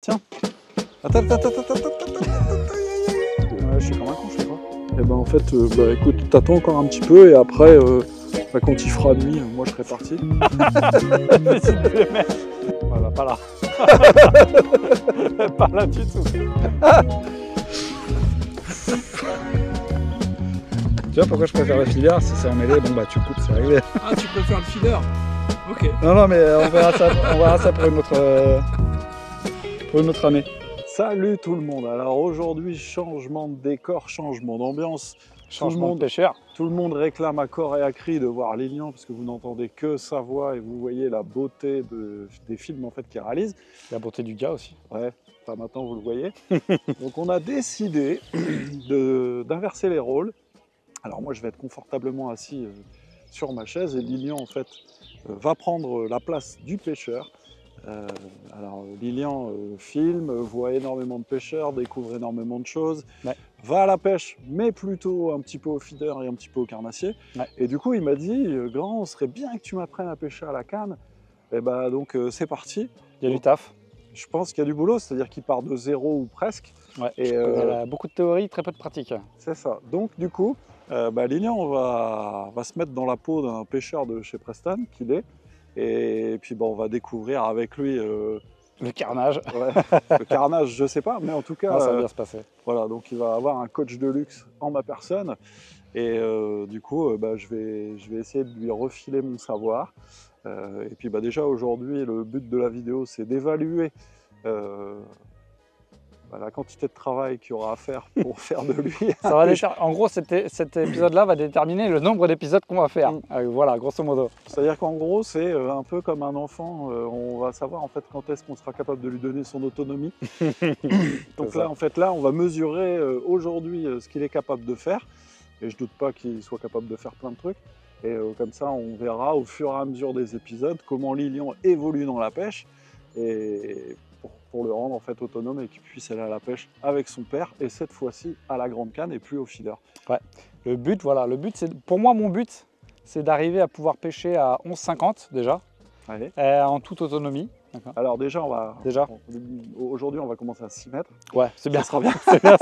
Tiens. Attends. Je suis comme un con, je sais pas. Et ben en fait, écoute, t'attends encore un petit peu et après, quand il fera nuit, moi je serai parti. Voilà, pas là. Pas là du tout. Tu vois pourquoi je préfère le feeder? Si c'est emmêlé, bon bah tu coupes, c'est réglé. Ah, tu préfères le feeder? Ok. Non, mais on verra ça pour une autre année. Salut tout le monde. Alors aujourd'hui, changement de décor, changement d'ambiance. Changement de pêcheur. Tout le monde réclame à corps et à cri de voir Lilian parce que vous n'entendez que sa voix et vous voyez la beauté des films en fait qu'il réalise. La beauté du gars aussi. Ouais, enfin maintenant vous le voyez. Donc on a décidé d'inverser les rôles. Alors moi je vais être confortablement assis sur ma chaise et Lilian en fait va prendre la place du pêcheur. Alors Lilian filme, voit énormément de pêcheurs, découvre énormément de choses, ouais. Va à la pêche, mais plutôt un petit peu au feeder et un petit peu au carnassier. Ouais. Et du coup il m'a dit, grand, ce serait bien que tu m'apprennes à pêcher à la canne. Et bah donc c'est parti. Il y a du taf. Je pense qu'il y a du boulot, c'est-à-dire qu'il part de zéro ou presque. Ouais, et il a beaucoup de théorie, très peu de pratique. C'est ça. Donc du coup, Lilian va se mettre dans la peau d'un pêcheur de chez Preston, qu'il est. Et puis on va découvrir avec lui le carnage. Ouais, le carnage, je sais pas, mais en tout cas, non, ça va bien se passer. Voilà, donc il va avoir un coach de luxe en ma personne. Et du coup, je vais essayer de lui refiler mon savoir. Et puis déjà aujourd'hui, le but de la vidéo, c'est d'évaluer la quantité de travail qu'il y aura à faire pour faire de lui. Ça va en gros, cet épisode-là va déterminer le nombre d'épisodes qu'on va faire. Voilà, grosso modo. C'est-à-dire qu'en gros, c'est un peu comme un enfant. On va savoir en fait quand est-ce qu'on sera capable de lui donner son autonomie. Donc là, on va mesurer aujourd'hui ce qu'il est capable de faire. Et je doute pas qu'il soit capable de faire plein de trucs. Et comme ça, on verra au fur et à mesure des épisodes comment Lilian évolue dans la pêche. Et pour le rendre en fait autonome et qu'il puisse aller à la pêche avec son père et cette fois-ci à la grande canne et plus au feeder. Ouais. Le but, c'est, pour moi, mon but, c'est d'arriver à pouvoir pêcher à 11,50 déjà, en toute autonomie. Alors aujourd'hui, on va commencer à 6 mètres. Ouais, c'est bien. Ça sera bien.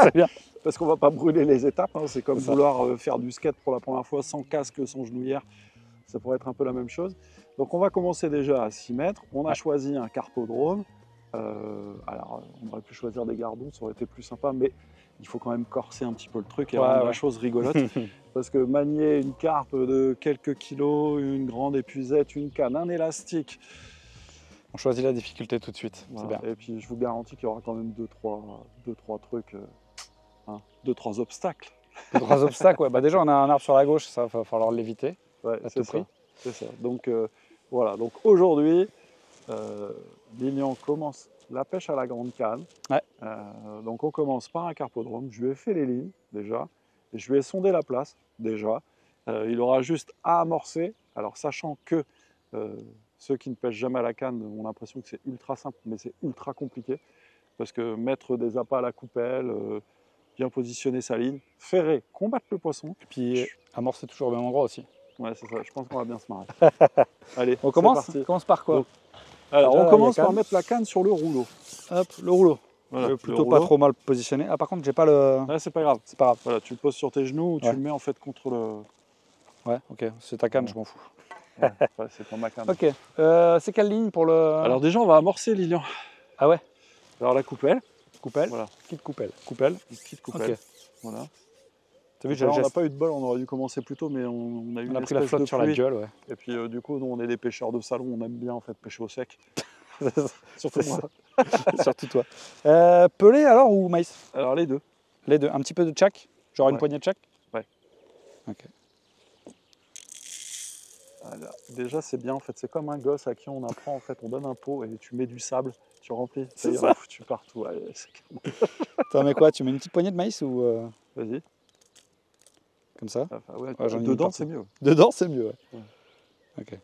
c'est bien. Parce qu'on va pas brûler les étapes. Hein. C'est comme vouloir faire du skate pour la première fois sans casque, sans genouillère. Ça pourrait être un peu la même chose. Donc on va commencer déjà à 6 mètres. On a choisi un carpodrome. Alors on aurait pu choisir des gardons, ça aurait été plus sympa, mais il faut quand même corser un petit peu le truc et rendre la chose rigolote. Parce que manier une carpe de quelques kilos, une grande épuisette, une canne, un élastique. On choisit la difficulté tout de suite. Voilà. Et puis je vous garantis qu'il y aura quand même 2-3 trucs, 2-3 obstacles. 2-3 obstacles, ouais. Déjà on a un arbre sur la gauche, ça va falloir l'éviter. Ouais, c'est ça. C'est ça. Donc voilà, donc aujourd'hui, Lilian commence la pêche à la grande canne. Ouais. Donc on commence par un carpodrome. Je lui ai fait les lignes déjà. Et je lui ai sondé la place déjà. Il aura juste à amorcer. Alors sachant que ceux qui ne pêchent jamais à la canne ont l'impression que c'est ultra simple, mais c'est ultra compliqué. Parce que mettre des appâts à la coupelle, bien positionner sa ligne, ferrer, combattre le poisson. Et puis amorcer toujours au même endroit aussi. Ouais, c'est ça. Je pense qu'on va bien se marrer. Allez, on commence. On commence par quoi? Alors on commence par mettre la canne sur le rouleau. Hop, le rouleau. Voilà, plutôt pas trop mal positionné. Ah par contre j'ai pas le... Ouais, c'est pas grave. C'est pas grave. Voilà, tu le poses sur tes genoux ou tu le mets en fait contre le... Ouais, ok, c'est ta canne, je m'en fous. Ouais, c'est pour ma canne. Ok, c'est quelle ligne pour le... Alors déjà on va amorcer Lilian. Ah ouais? Alors la coupelle. Coupelle. Voilà. Kit coupelle. Kit coupelle. Ok. Voilà. T'as vu, on n'a pas eu de bol, on aurait dû commencer plus tôt, mais on a eu on a pris la flotte sur la gueule, ouais. Et puis du coup, nous on est des pêcheurs de salon, on aime bien en fait pêcher au sec. Surtout moi. Surtout toi. Pelé alors ou maïs? Alors les deux. Les deux. Un petit peu de tchac? Genre une poignée de tchac? Ouais. Ok. Voilà. Déjà c'est bien en fait, c'est comme un gosse à qui on apprend en fait, on donne un pot et tu mets du sable, tu remplis, ça y est, foutu partout. Ouais, tu en mets quoi? Tu mets une petite poignée de maïs ou Vas-y. Comme ça? Enfin, ouais, dedans c'est mieux. Dedans c'est mieux, ouais. Ok.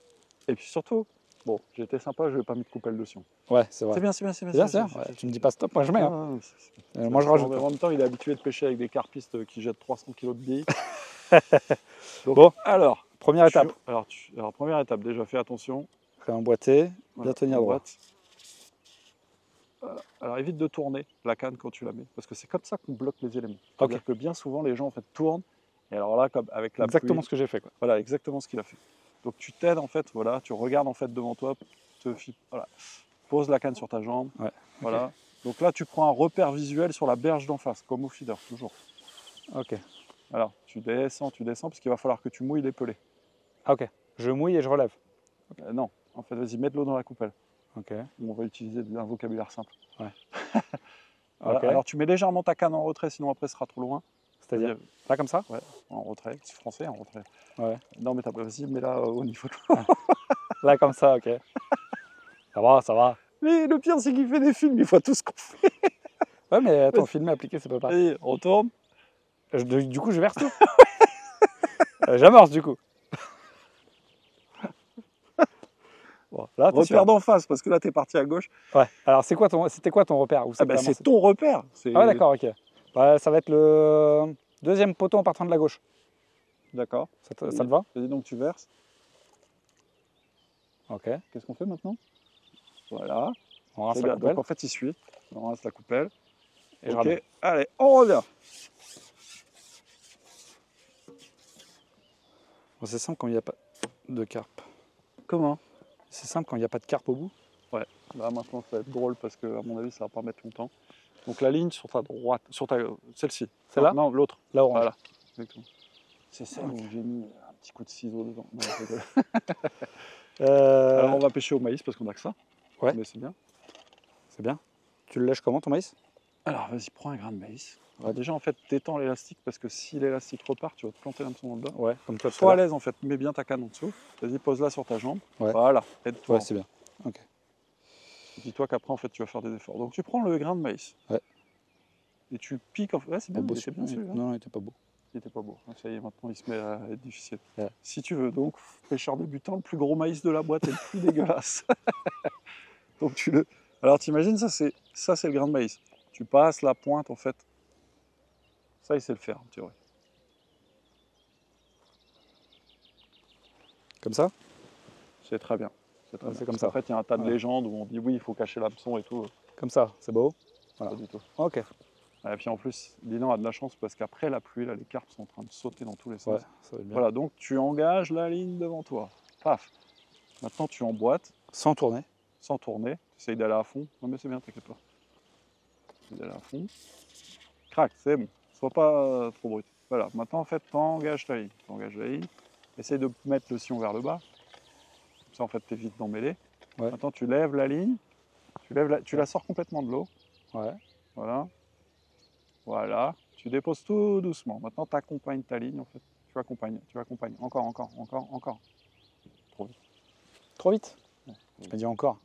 Et puis surtout, bon, j'ai été sympa, je n'ai pas mis de coupelle dessus. Ouais, c'est vrai. C'est bien. Ouais, tu me dis pas stop, moi je mets. Hein. Moi je rajoute. En même temps, il est habitué de pêcher avec des carpistes qui jettent 300 kg de billes. Donc, bon, alors, première étape. Alors, première étape, déjà, fais attention. Emboîter, bien tenir droit. Alors évite de tourner la canne quand tu la mets, parce que c'est comme ça qu'on bloque les éléments. Ok. C'est-à-dire que bien souvent les gens en fait tournent, et alors là, comme avec la Exactement pluie, ce que j'ai fait, quoi. voilà, exactement ce qu'il a fait. Donc tu t'aides en fait, voilà, tu regardes en fait devant toi, voilà, pose la canne sur ta jambe, Ouais. voilà. Donc là tu prends un repère visuel sur la berge d'en face, comme au feeder, toujours. Ok. Alors tu descends, parce qu'il va falloir que tu mouilles les pelés. Ah, ok. Je mouille et je relève. Non, en fait, vas-y, mets de l'eau dans la coupelle. Ok. On va utiliser un vocabulaire simple. Ouais. Voilà. Ok. Alors tu mets légèrement ta canne en retrait, sinon après ce sera trop loin. C'est-à-dire là, comme ça? Ouais, en retrait. C'est français, en retrait. Ouais. Non, mais vas-y, mets-la au niveau de l'eau. Là, comme ça, ok. Ça va, ça va. Mais le pire, c'est qu'il fait des films, il voit tout ce qu'on fait. Ouais, mais attends, filmer, appliquer, c'est pas pareil. Vas-y, on tourne. Du coup, je verse tout. J'amorce, du coup. Bon, là, t'es sûr. Repère d'en face, parce que là, t'es parti à gauche. Ouais. Alors, c'était quoi ton repère? Où Ah bah, que t'as c'est ton repère. Ah ouais, d'accord, ok. Bah, ça va être le deuxième poteau en partant de la gauche. D'accord. Ça te va? Vas-y, donc tu verses. Ok. Qu'est-ce qu'on fait maintenant? Voilà. On rince C'est la bien. coupelle. Donc en fait, il suit. On rince la coupelle. Et je Ok. ramène. Allez, on revient. Bon, c'est simple quand il n'y a pas de carpe. Comment? C'est simple quand il n'y a pas de carpe au bout. Ouais. Là, maintenant, ça va être drôle parce que, à mon avis, ça va pas mettre longtemps. Donc la ligne sur ta droite, celle-ci. Celle-là? Non, l'autre. Là, orange. Voilà. Exactement. C'est celle où j'ai mis un petit coup de ciseau dedans. Non, je rigole. Alors on va pêcher au maïs parce qu'on a que ça. Ouais. Mais c'est bien. C'est bien. Tu le lèches comment, ton maïs? Alors vas-y, prends un grain de maïs. Alors, déjà en fait, détends l'élastique parce que si l'élastique repart, tu vas te planter l'hameçon dans le dos. Ouais, comme toi. Sois à l'aise en fait, mets bien ta canne en dessous. Vas-y, pose-la sur ta jambe. Ouais. Voilà, aide-toi. Ouais, c'est bien. Ok. Dis-toi qu'après en fait, tu vas faire des efforts. Donc tu prends le grain de maïs. Ouais. Et tu piques. Ouais, c'est bien, Beau, il était bien celui-là. non, il était pas beau. Il était pas beau. Ça y est, maintenant il se met à être difficile. Ouais. Si tu veux, donc, pêcheur débutant, le plus gros maïs de la boîte et le plus dégueulasse. Donc tu le. Alors t'imagines, ça c'est le grain de maïs. Tu passes la pointe en fait. Ça, il sait le faire en théorie. Comme ça? C'est très bien. C'est très Ouais, bien. c'est comme Parce ça. qu'en fait, il y a un tas de Ouais. légendes où on dit oui, il faut cacher l'hameçon et tout. Comme ça, c'est beau? Voilà. Pas du tout. Ok. Et puis en plus, Dylan a de la chance parce qu'après la pluie, là, les carpes sont en train de sauter dans tous les sens. Ouais, ça va être bien. Voilà, donc tu engages la ligne devant toi. Paf. Maintenant, tu emboîtes Sans tourner. sans tourner. Tu essayes d'aller à fond. Non, mais c'est bien, t'inquiète pas. Tu essayes d'aller à fond. Crac, c'est bon. Sois pas trop brut. Voilà, maintenant, en fait, t'engages ta ligne. T'engages la ligne. Essaye de mettre le sillon vers le bas. Comme ça, en fait, t'évites d'emmêler. Ouais. Maintenant, tu lèves la ligne. Tu la sors complètement de l'eau. Ouais. Voilà. Voilà. Tu déposes tout doucement. Maintenant, tu accompagnes ta ligne, en fait. Tu accompagnes. Encore. Trop vite. Trop vite? Ouais. Tu m'as dit encore.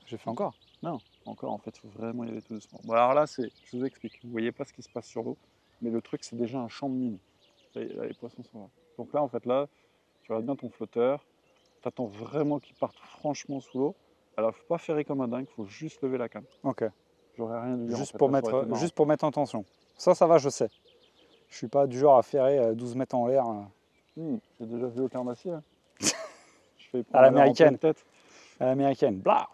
J'ai fait encore. Non, encore, en fait, il faut vraiment y aller tout doucement. Bon, alors là, je vous explique. Vous voyez pas ce qui se passe sur l'eau, mais le truc, c'est déjà un champ de mine. Là, les poissons sont là. Donc là, en fait, là, tu regardes bien ton flotteur. Tu attends vraiment qu'il parte franchement sous l'eau. Alors, il ne faut pas ferrer comme un dingue, il faut juste lever la canne. Ok. J'aurais rien dû dire. Juste, en fait, pour là, ça aurait été juste pour mettre en tension. Ça va, je sais. Je suis pas du genre à ferrer 12 mètres en l'air. marrant. J'ai déjà vu au carnassier. Hein. Je fais À l'américaine. tête. À l'américaine. Blah.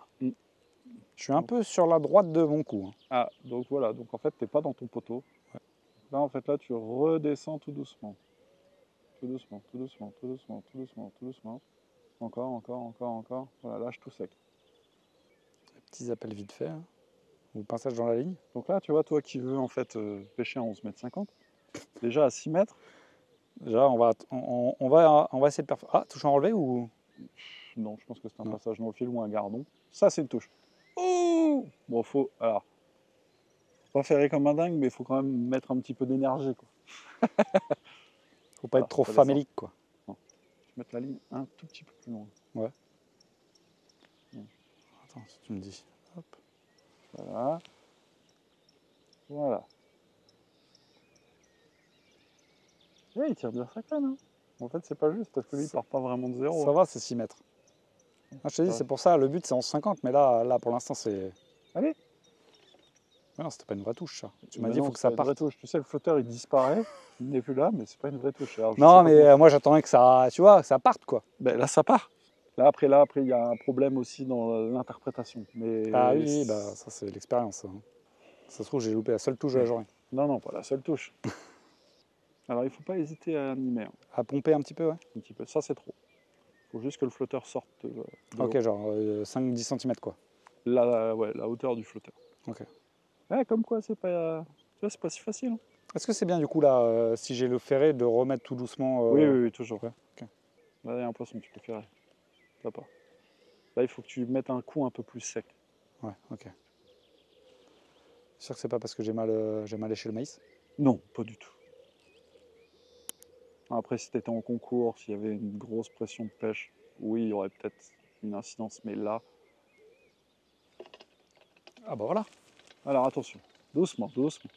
Je suis un peu sur la droite de mon cou. Hein. Ah, donc voilà. Donc en fait, tu n'es pas dans ton poteau. Ouais. Là, en fait, là, tu redescends tout doucement. Tout doucement. Encore. Voilà, lâche tout sec. Petits appels vite fait. Hein. Ou passage dans la ligne. Donc là, tu vois, toi qui veux en fait pêcher à 11,50 m, déjà à 6 mètres. Déjà, on va essayer de faire. Ah, touche en relevé ou. Non, je pense que c'est un Non. passage dans le fil ou un gardon. Ça, c'est une touche. Ouh, bon, faut pas ferrer comme un dingue, mais il faut quand même mettre un petit peu d'énergie, quoi. Faut pas être trop ça descend. famélique, quoi. Je vais mettre la ligne un tout petit peu plus loin. Ouais. Attends, si tu me dis. Hop. Voilà. Ouais, il tire bien sa canne. Hein. En fait, c'est pas juste parce que lui, il part pas vraiment de zéro. Ça va, c'est 6 mètres. Ah, je te dis, Ouais. c'est pour ça, le but c'est 11,50, mais là pour l'instant c'est. Allez. Ouais, non, c'était pas une vraie touche ça. Tu Mais m'as dit, il non, faut que c'est ça pas une vraie parte. touche. Tu sais, le flotteur, il disparaît. Il n'est plus là, mais c'est pas une vraie touche. Alors, je sais Non, pas mais moi j'attendais que ça, tu vois, que ça parte quoi. Ben, là, ça part. Là, après, il y a un problème aussi dans l'interprétation. Mais Ah oui, bah, ça c'est l'expérience. Ça, hein. Ça se trouve, j'ai loupé la seule touche de la journée. Non, non, pas la seule touche. Alors, il ne faut pas hésiter à animer. Hein, À pomper un petit peu, ouais. un petit peu. Ça, c'est trop. Il faut juste que le flotteur sorte de Ok, l'eau. genre 5-10 cm quoi. La hauteur du flotteur. Ok. Ouais, comme quoi, c'est pas, tu vois, c'est pas si facile. Hein. Est-ce que c'est bien du coup là, si j'ai le ferré, de remettre tout doucement Oui, toujours. Ouais, ok. Là, il y a un poisson, tu peux faire. Ça part. Là, il faut que tu mettes un coup un peu plus sec. Ouais, ok. C'est sûr que c'est pas parce que j'ai mal léché le maïs. Non, pas du tout. Après, si tu étais en concours, s'il y avait une grosse pression de pêche, oui, il y aurait peut-être une incidence. Mais là, Ah bah voilà. alors attention, doucement, doucement.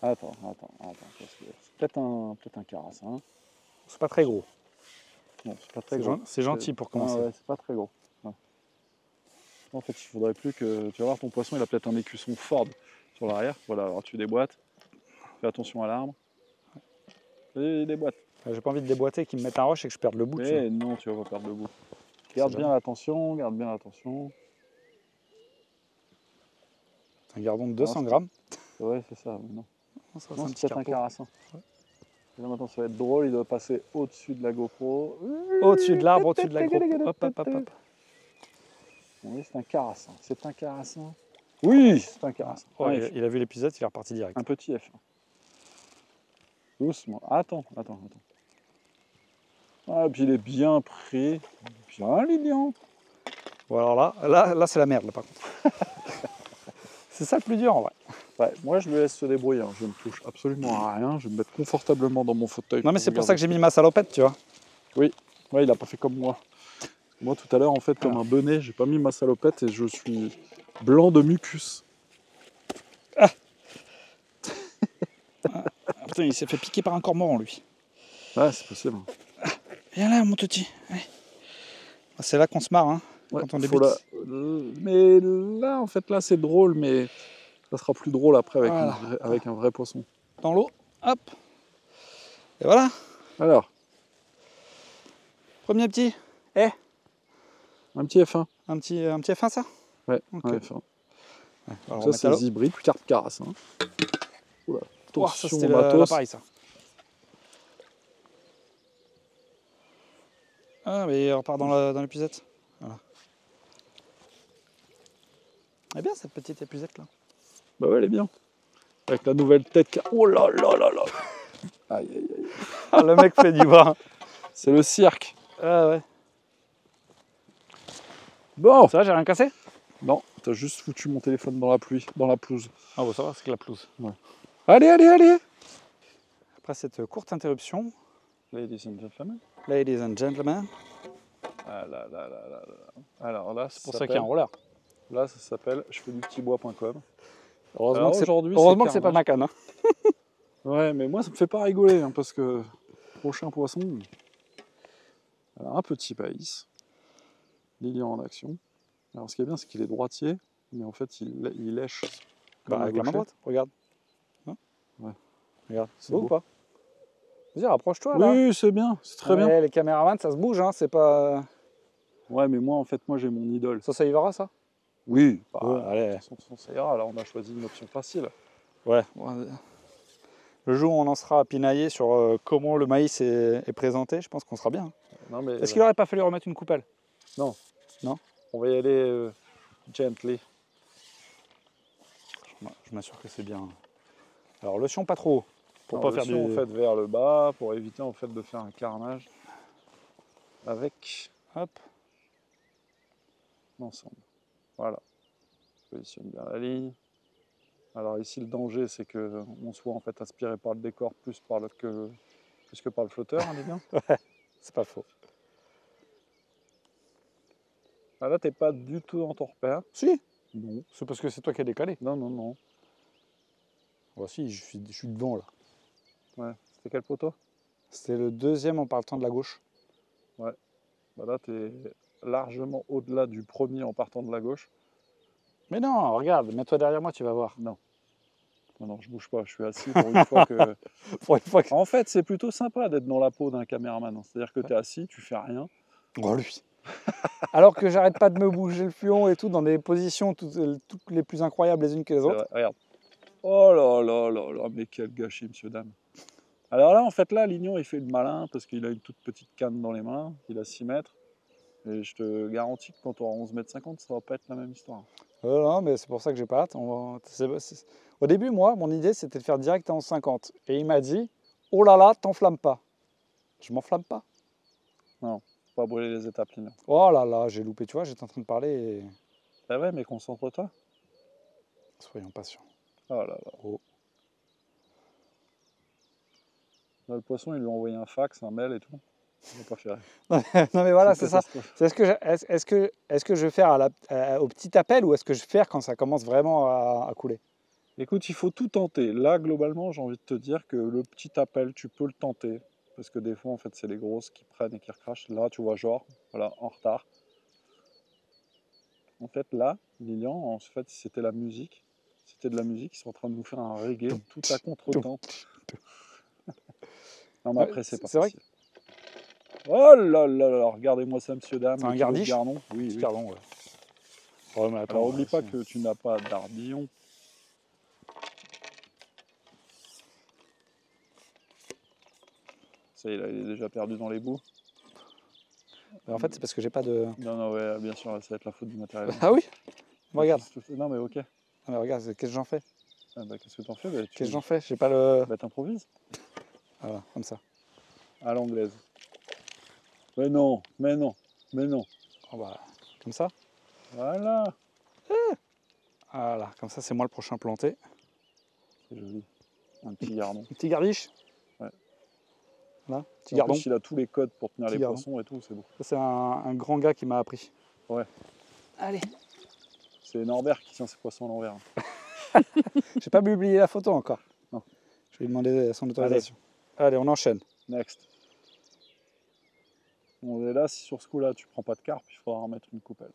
Attends, parce que c'est peut-être un carassin. C'est pas très gros. Non, c'est pas très gros. C'est gentil pour commencer. Ah ouais, c'est pas très gros. Ouais. En fait, il faudrait plus que. Tu vas voir, ton poisson, il a peut-être un écusson Ford sur l'arrière. Voilà, alors tu déboîtes. Fais attention à l'arbre. Et déboîte. J'ai pas envie de déboîter, qu'ils me mettent un roche et que je perde le bout. Tu vois. Mais non, tu vas pas perdre le bout. Garde bien l'attention, garde bien l'attention. Un gardon de 200 grammes. Ouais, c'est ça. Non, Non, ça, non c'est c'est peut-être un carassin. Ouais. Et là, maintenant, ça va être drôle. Il doit passer au-dessus de la GoPro. Au-dessus de l'arbre, au-dessus de la GoPro. Hop, hop, hop, hop. Oui, c'est un carassin. C'est un carassin. Oui, c'est un carassin. Oh, il a vu l'épisode, il est reparti direct. Un petit F1. Doucement. Attends. Ah, puis il est bien pris. Bien, Lilian. Bon, alors là c'est la merde, là, par contre. C'est ça le plus dur, en vrai. Ouais, moi, je le laisse se débrouiller. Hein. Je ne touche absolument à rien. Je vais me mettre confortablement dans mon fauteuil. Non, mais c'est pour ça que j'ai mis ma salopette, tu vois. Oui. Ouais, il n'a pas fait comme moi. Moi, tout à l'heure, en fait, comme un bonnet, j'ai pas mis ma salopette et je suis blanc de mucus. Ah, putain, il s'est fait piquer par un cormoran, lui. Ouais, c'est possible. Viens là, mon petit. C'est là qu'on se marre, hein, Ouais, quand on débute. Mais là, en fait, là, c'est drôle, mais ça sera plus drôle après avec, Voilà. avec un vrai poisson. Dans l'eau, hop. Et voilà. Alors, Premier petit. un petit F1. Un petit F1, ça. Ouais, Ok. un F1. Alors, Ça, c'est hybride, carpe carassin. Oula, oh, ça, attention c'était au matos. l'appareil, ça. Ah, mais il repart dans l'épuisette. Voilà. Elle est bien, cette petite épuisette, là. Bah ouais, elle est bien. Avec la nouvelle tête. Oh là là là là. Aïe, aïe, aïe. Ah, le mec fait du bras. C'est le cirque. Ah ouais. Bon. Ça va, j'ai rien cassé? Non, t'as juste foutu mon téléphone dans la pluie, dans la pelouse. Ah bon, ça va, c'est que la pelouse. Ouais. Allez. Après cette courte interruption, Ladies and gentlemen. ladies and gentlemen, Ah là. Alors là, c'est pour ça qu'il y a un roller. Là, ça s'appelle je fais du petitbois.com. Heureusement aujourd'hui, que c'est pas ma canne. Hein. Ouais, mais moi, ça me fait pas rigoler, hein, parce que prochain poisson. Alors, un petit maïs. Lilian en action. Alors, ce qui est bien, c'est qu'il est droitier, mais en fait, il lèche. Comme Avec la main droite, regarde. Non ouais. Regarde, C'est beau beau. ou pas? Vas-y, rapproche-toi là. Oui, c'est bien, c'est très bien. Les caméramans, ça se bouge, hein, c'est pas. Ouais, mais moi, en fait, j'ai mon idole. Ça y verra, ça? Oui, Ouais, allez. Ça ira. Là, on a choisi une option facile. Ouais. Le jour où on en sera à pinailler sur comment le maïs est présenté, je pense qu'on sera bien. Non, mais Est-ce qu'il aurait pas fallu remettre une coupelle? Non. Non. On va y aller gently. Je m'assure que c'est bien. Alors le sion pas trop haut, pour Alors, pas faire du. en fait vers le bas pour éviter en fait de faire un carnage avec Hop. l'ensemble. Voilà. Positionne bien la ligne. Alors ici le danger c'est que on soit en fait aspiré par le décor plus que par le flotteur, hein, bien. C'est pas faux. Ah, là t'es pas du tout dans ton repère. Si. Non. C'est parce que c'est toi qui as décalé. Non. Bah si, je suis devant là. Ouais. C'était quel poteau? C'était le deuxième en partant de la gauche. Ouais. Bah là t'es largement au-delà du premier en partant de la gauche. Mais non, regarde, mets-toi derrière moi, tu vas voir. Non. Non, non, je bouge pas, je suis assis pour une fois que... Pour une fois que... En fait, c'est plutôt sympa d'être dans la peau d'un caméraman. C'est-à-dire que tu es assis, tu fais rien. Oh, lui. Alors que j'arrête pas de me bouger le fion et tout, dans des positions toutes les plus incroyables les unes que les autres. Regarde. Oh là là là là, mais quel gâchis, monsieur, dame. Alors là, en fait, là, Lignon, il fait le malin parce qu'il a une toute petite canne dans les mains. Il a 6 mètres. Et je te garantis que quand tu auras 11,50 m, ça va pas être la même histoire. Non, mais c'est pour ça que j'ai pas hâte. Au début, moi, mon idée, c'était de faire direct à 11,50. Et il m'a dit, oh là là, t'enflamme pas. Je m'enflamme pas. Non, faut pas brûler les étapes, Lignon. Oh là là, j'ai loupé, tu vois, j'étais en train de parler et... Bah ouais, mais concentre-toi. Soyons patients. Oh là là. Oh. Là, le poisson, il lui a envoyé un fax, un mail et tout. Il n'a pas fait rien. Non mais voilà, c'est ça. Est-ce que je vais faire au petit appel ou est-ce que je vais faire quand ça commence vraiment à couler? Écoute, il faut tout tenter. Là, globalement, j'ai envie de te dire que le petit appel, tu peux le tenter. Parce que des fois, en fait, c'est les grosses qui prennent et qui recrachent. Là, tu vois, genre, voilà, en retard. En fait, là, Lilian, en fait, c'était la musique. C'était de la musique. Ils sont en train de nous faire un reggae tout à contre-temps. Non, mais après, c'est pas c'est vrai facile. Oh là là là, regardez-moi ça, monsieur, dame. C'est un gardiche? Gardon. Oui, Petit oui. gardon, ouais. Ouais, mais attends, Alors, oublie pas c'est- que tu n'as pas d'ardillon. Ça y est, là, il est déjà perdu dans les bouts. En fait, c'est parce que j'ai pas de... Non, non, ouais, bien sûr, ça va être la faute du matériel. Ah oui? Regarde. Non, mais ok. Ah, mais regarde, qu'est-ce que j'en fais? Ah, bah, qu'est-ce que t'en fais? Bah, Qu'est-ce que j'en fais? J'ai pas le... bah, t'improvises. Voilà, comme ça. À l'anglaise. Mais non, mais non, mais non. Oh, bah, comme ça. Voilà. Voilà, comme ça, c'est moi le prochain planté. C'est joli. Un petit gardon. Un petit gardiche? Ouais. Là, petit En gardon. plus, il a tous les codes pour tenir Petit les gardon. poissons et tout, c'est beau. Ça, c'est un grand gars qui m'a appris. Ouais. Allez. C'est Norbert qui tient ses poissons à l'envers. J'ai pas publié la photo encore. Non. Je vais lui demander son autorisation. Allez, on enchaîne. Next. On est là, si sur ce coup-là, tu prends pas de carpe, il faudra remettre une coupelle.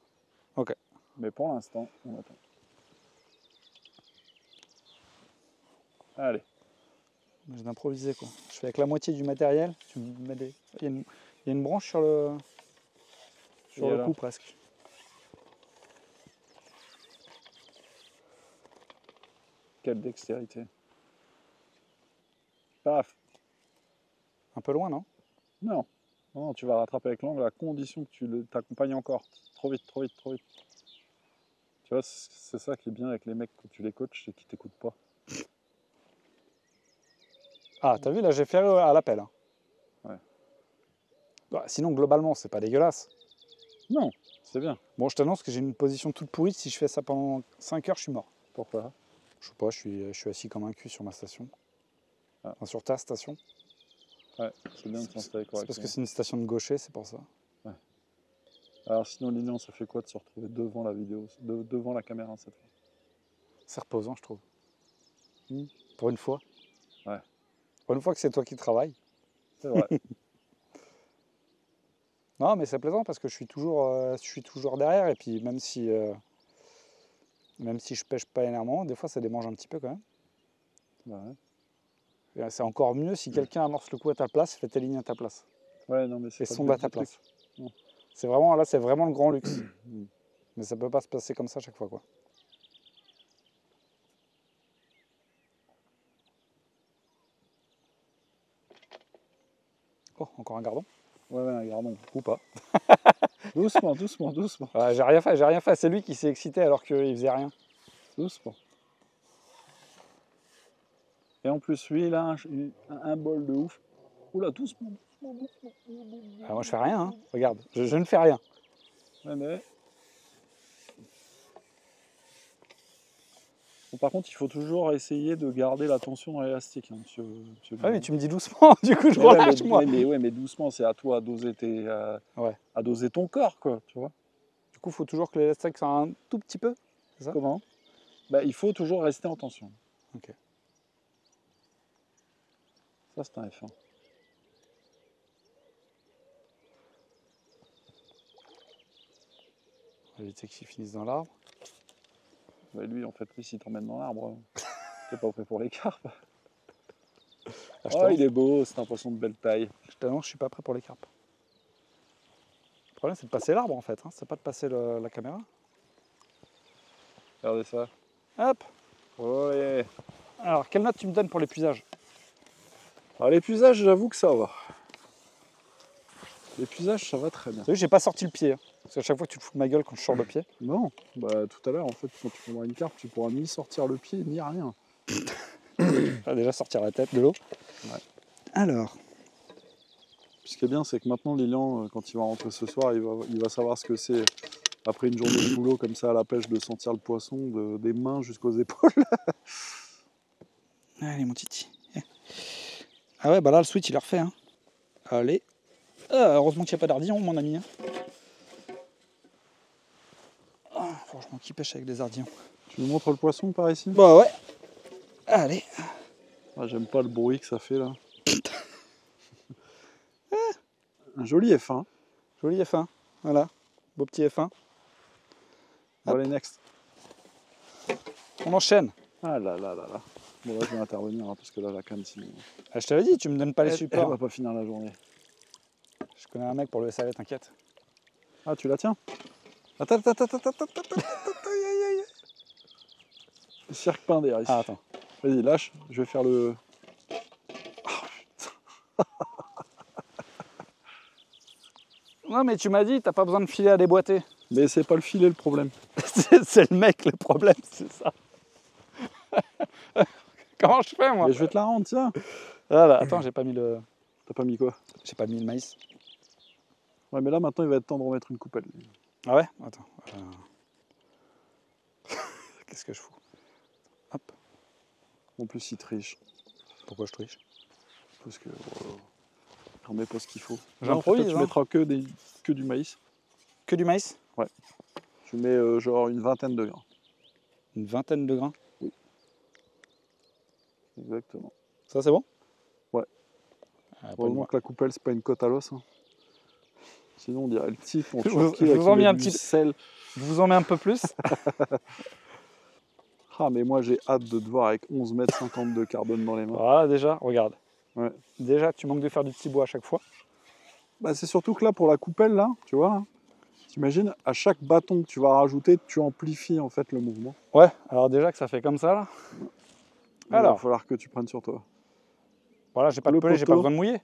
Ok. Mais pour l'instant, on attend. Allez. J'ai d'improviser quoi. Je fais avec la moitié du matériel. Tu me mets des... il y a une branche sur le coup presque. Quelle dextérité. Paf. Un peu loin, non? Non. Non, tu vas rattraper avec l'angle à condition que tu t'accompagnes encore. Trop vite, trop vite, trop vite. Tu vois, c'est ça qui est bien avec les mecs quand tu les coaches, c'est qu'ils t'écoutent pas. Ah, t'as vu, là, j'ai fait à l'appel. Hein. Ouais. Bah, sinon, globalement, c'est pas dégueulasse. Non, c'est bien. Bon, je t'annonce que j'ai une position toute pourrie. Si je fais ça pendant 5 heures, je suis mort. Pourquoi? Je sais pas, je suis assis comme un cul sur ma station. Ah. Enfin, sur ta station. Ouais, c'est bien de s'installer C'est correctement. parce que c'est une station de gaucher, c'est pour ça. Ouais. Alors sinon, Lilian, ça fait quoi de se retrouver devant la vidéo, devant la caméra cette fois? C'est reposant, je trouve. Hmm. Pour une fois. Ouais. Pour une fois que c'est toi qui travailles. C'est vrai. Non, mais c'est plaisant parce que je suis toujours derrière. Et puis même si je pêche pas énormément, des fois ça démange un petit peu quand même. Ouais. Et c'est encore mieux si quelqu'un amorce le coup à ta place, fait tes lignes à ta place. Ouais, non, mais c'est Et pas sonde le à ta but du place. truc. C'est vraiment le grand luxe. Mm. Mais ça peut pas se passer comme ça chaque fois, quoi. Oh, encore un gardon? Ouais, un gardon. Ou pas. Doucement, doucement, doucement. J'ai rien fait. C'est lui qui s'est excité alors qu'il faisait rien. Doucement. Et en plus, lui, il a un bol de ouf. Oula, doucement, doucement, doucement. Ah, moi je fais rien, hein. Regarde, je ne fais rien. Ouais, mais... Bon, par contre, il faut toujours essayer de garder la tension dans l'élastique, hein, monsieur Ah oui, mais tu me dis doucement, du coup je relâche, moi. Mais doucement, c'est à toi à doser, à doser ton corps, quoi, tu vois. Du coup, il faut toujours que l'élastique soit un tout petit peu, c'est ça? Comment? Bah, il faut toujours rester en tension. Ok. Ça, c'est un F1. On va éviter qu'ils finissent dans l'arbre. Bah, lui, en fait, lui, s'il t'emmène dans l'arbre... T'es pas prêt pour les carpes? Ah, je Oh, il est beau, c'est un poisson de belle taille. t'annonce, je suis pas prêt pour les carpes. Le problème, c'est de passer l'arbre en fait, hein. C'est pas de passer la caméra. Regardez ça. Hop. Ouais. Alors, quelle note tu me donnes pour l'épuisage? Alors l'épuisage, j'avoue que ça va. L'épuisage, ça va très bien. T'as vu, j'ai pas sorti le pied. Hein. Parce qu'à chaque fois que tu te fous de ma gueule quand je sors le pied. Non, bah tout à l'heure, en fait, quand tu prendras une carpe, tu pourras ni sortir le pied, ni rien. Je vais déjà sortir la tête de l'eau. Ouais. Alors. Ce qui est bien, c'est que maintenant, Lilian, quand il va rentrer ce soir, il va savoir ce que c'est, après une journée de boulot comme ça à la pêche, de sentir le poisson des mains jusqu'aux épaules. Allez, mon titi. Ah ouais, bah là, le switch, il est refait. Hein. Allez. Ah, heureusement qu'il n'y a pas d'ardillon, mon ami. Hein. Ah, franchement, qui pêche avec des ardillons? Tu nous montres le poisson par ici? Bah ouais. Allez. Ah, j'aime pas le bruit que ça fait là. Un joli F1. Joli F1. Voilà. Beau petit F1. Bon, allez, next. On enchaîne. Ah là là là là. Bon, là, je vais intervenir hein, parce que là, la canne, sinon. Ah, je t'avais dit, tu me donnes pas les Elle supports. va pas finir la journée. Je connais un mec pour le SAV, t'inquiète. Ah, tu la tiens? Attends. Aïe, aïe, aïe. Cirque pain derrière ici. Ah, attends. Vas-y, lâche. Je vais faire le. Non, mais tu m'as dit, t'as pas besoin de filet à déboîter. Mais c'est pas le filet le problème. C'est le mec le problème, c'est ça. Comment je fais, moi? Mais je vais te la rendre, tiens. Voilà, attends, j'ai pas mis le. T'as pas mis quoi? J'ai pas mis le maïs. Ouais, mais là, maintenant, il va être temps de remettre une coupelle. Ah ouais? Attends. Qu'est-ce que je fous? Hop. En plus, il triche. Pourquoi je triche? Parce que. J'en mets pas ce qu'il faut. J'improvise, Tu hein. mettras que du maïs. Que du maïs? Tu mets genre une vingtaine de grains. Une vingtaine de grains. Exactement. Ça, c'est bon? Ouais. Ah, pas Heureusement de que la coupelle, c'est pas une côte à l'os. Hein. Sinon, on dirait le type en Je vous- Turquie je là, vous qui en mets met un du petit- sel. Je vous en mets un peu plus. Ah, mais moi, j'ai hâte de te voir avec 11,50 m de carbone dans les mains. Voilà, déjà, regarde. Ouais. Déjà, tu manques de faire du petit bois à chaque fois. Bah, c'est surtout que là, pour la coupelle, là, tu vois, hein, t'imagines, à chaque bâton que tu vas rajouter, tu amplifies en fait le mouvement. Ouais, alors déjà que ça fait comme ça, là. Il va Alors. falloir que tu prennes sur toi. Voilà, j'ai pas de Le pelé, j'ai pas poteau. besoin de mouiller.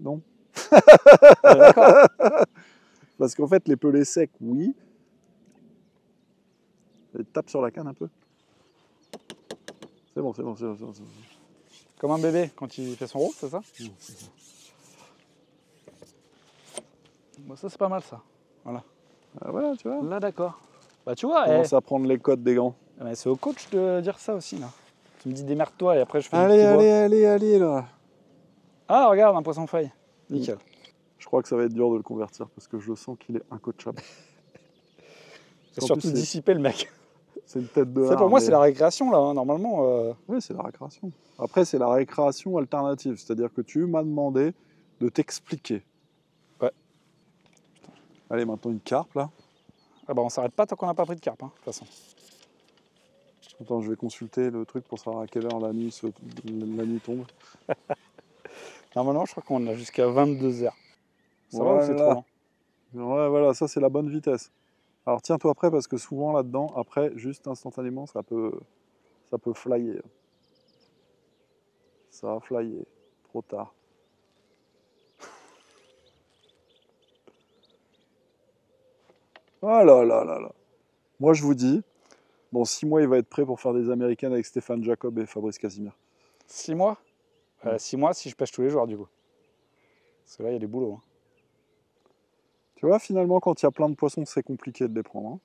Non. D'accord. Parce qu'en fait, les pelés secs, oui. Et tape sur la canne un peu. C'est bon. Comme un bébé quand il fait son rôle, c'est ça? Non, c'est ça. Bon, ça, c'est pas mal, ça. Ah, voilà, tu vois. Là, d'accord. Bah, tu vois, Commence à prendre les codes des gants. c'est au coach de dire ça aussi, là. Tu me dis démerde-toi et après, je fais du Allez, petit bois. allez, là. Ah, regarde, un poisson feuille. Nickel. Je crois que ça va être dur de le convertir parce que je sens qu'il est incoachable. C'est En surtout plus, dissiper le mec. c'est une tête de Ça, hard, pour moi, mais- c'est la récréation, là. Hein. Normalement, Oui, c'est la récréation. Après, c'est la récréation alternative. C'est-à-dire que tu m'as demandé de t'expliquer. Ouais. Allez, maintenant une carpe, là. ah bah, on s'arrête pas tant qu'on n'a pas pris de carpe, hein, de toute façon. Attends, je vais consulter le truc pour savoir à quelle heure la nuit tombe. Normalement, je crois qu'on a jusqu'à 22h. Ça va ou c'est trop Voilà. lent? Ouais, voilà, ça, c'est la bonne vitesse. Alors, tiens-toi prêt parce que souvent, là-dedans, après, juste instantanément, ça peut flyer. Ça a flyé. Trop tard. Oh là là là là. Moi, je vous dis, dans 6 mois, il va être prêt pour faire des Américaines avec Stéphane Jacob et Fabrice Casimir. 6 mois 6 mois si je pêche tous les jours, du coup. Parce que là, il y a du boulot. Hein. Tu vois, finalement, quand il y a plein de poissons, c'est compliqué de les prendre. Hein.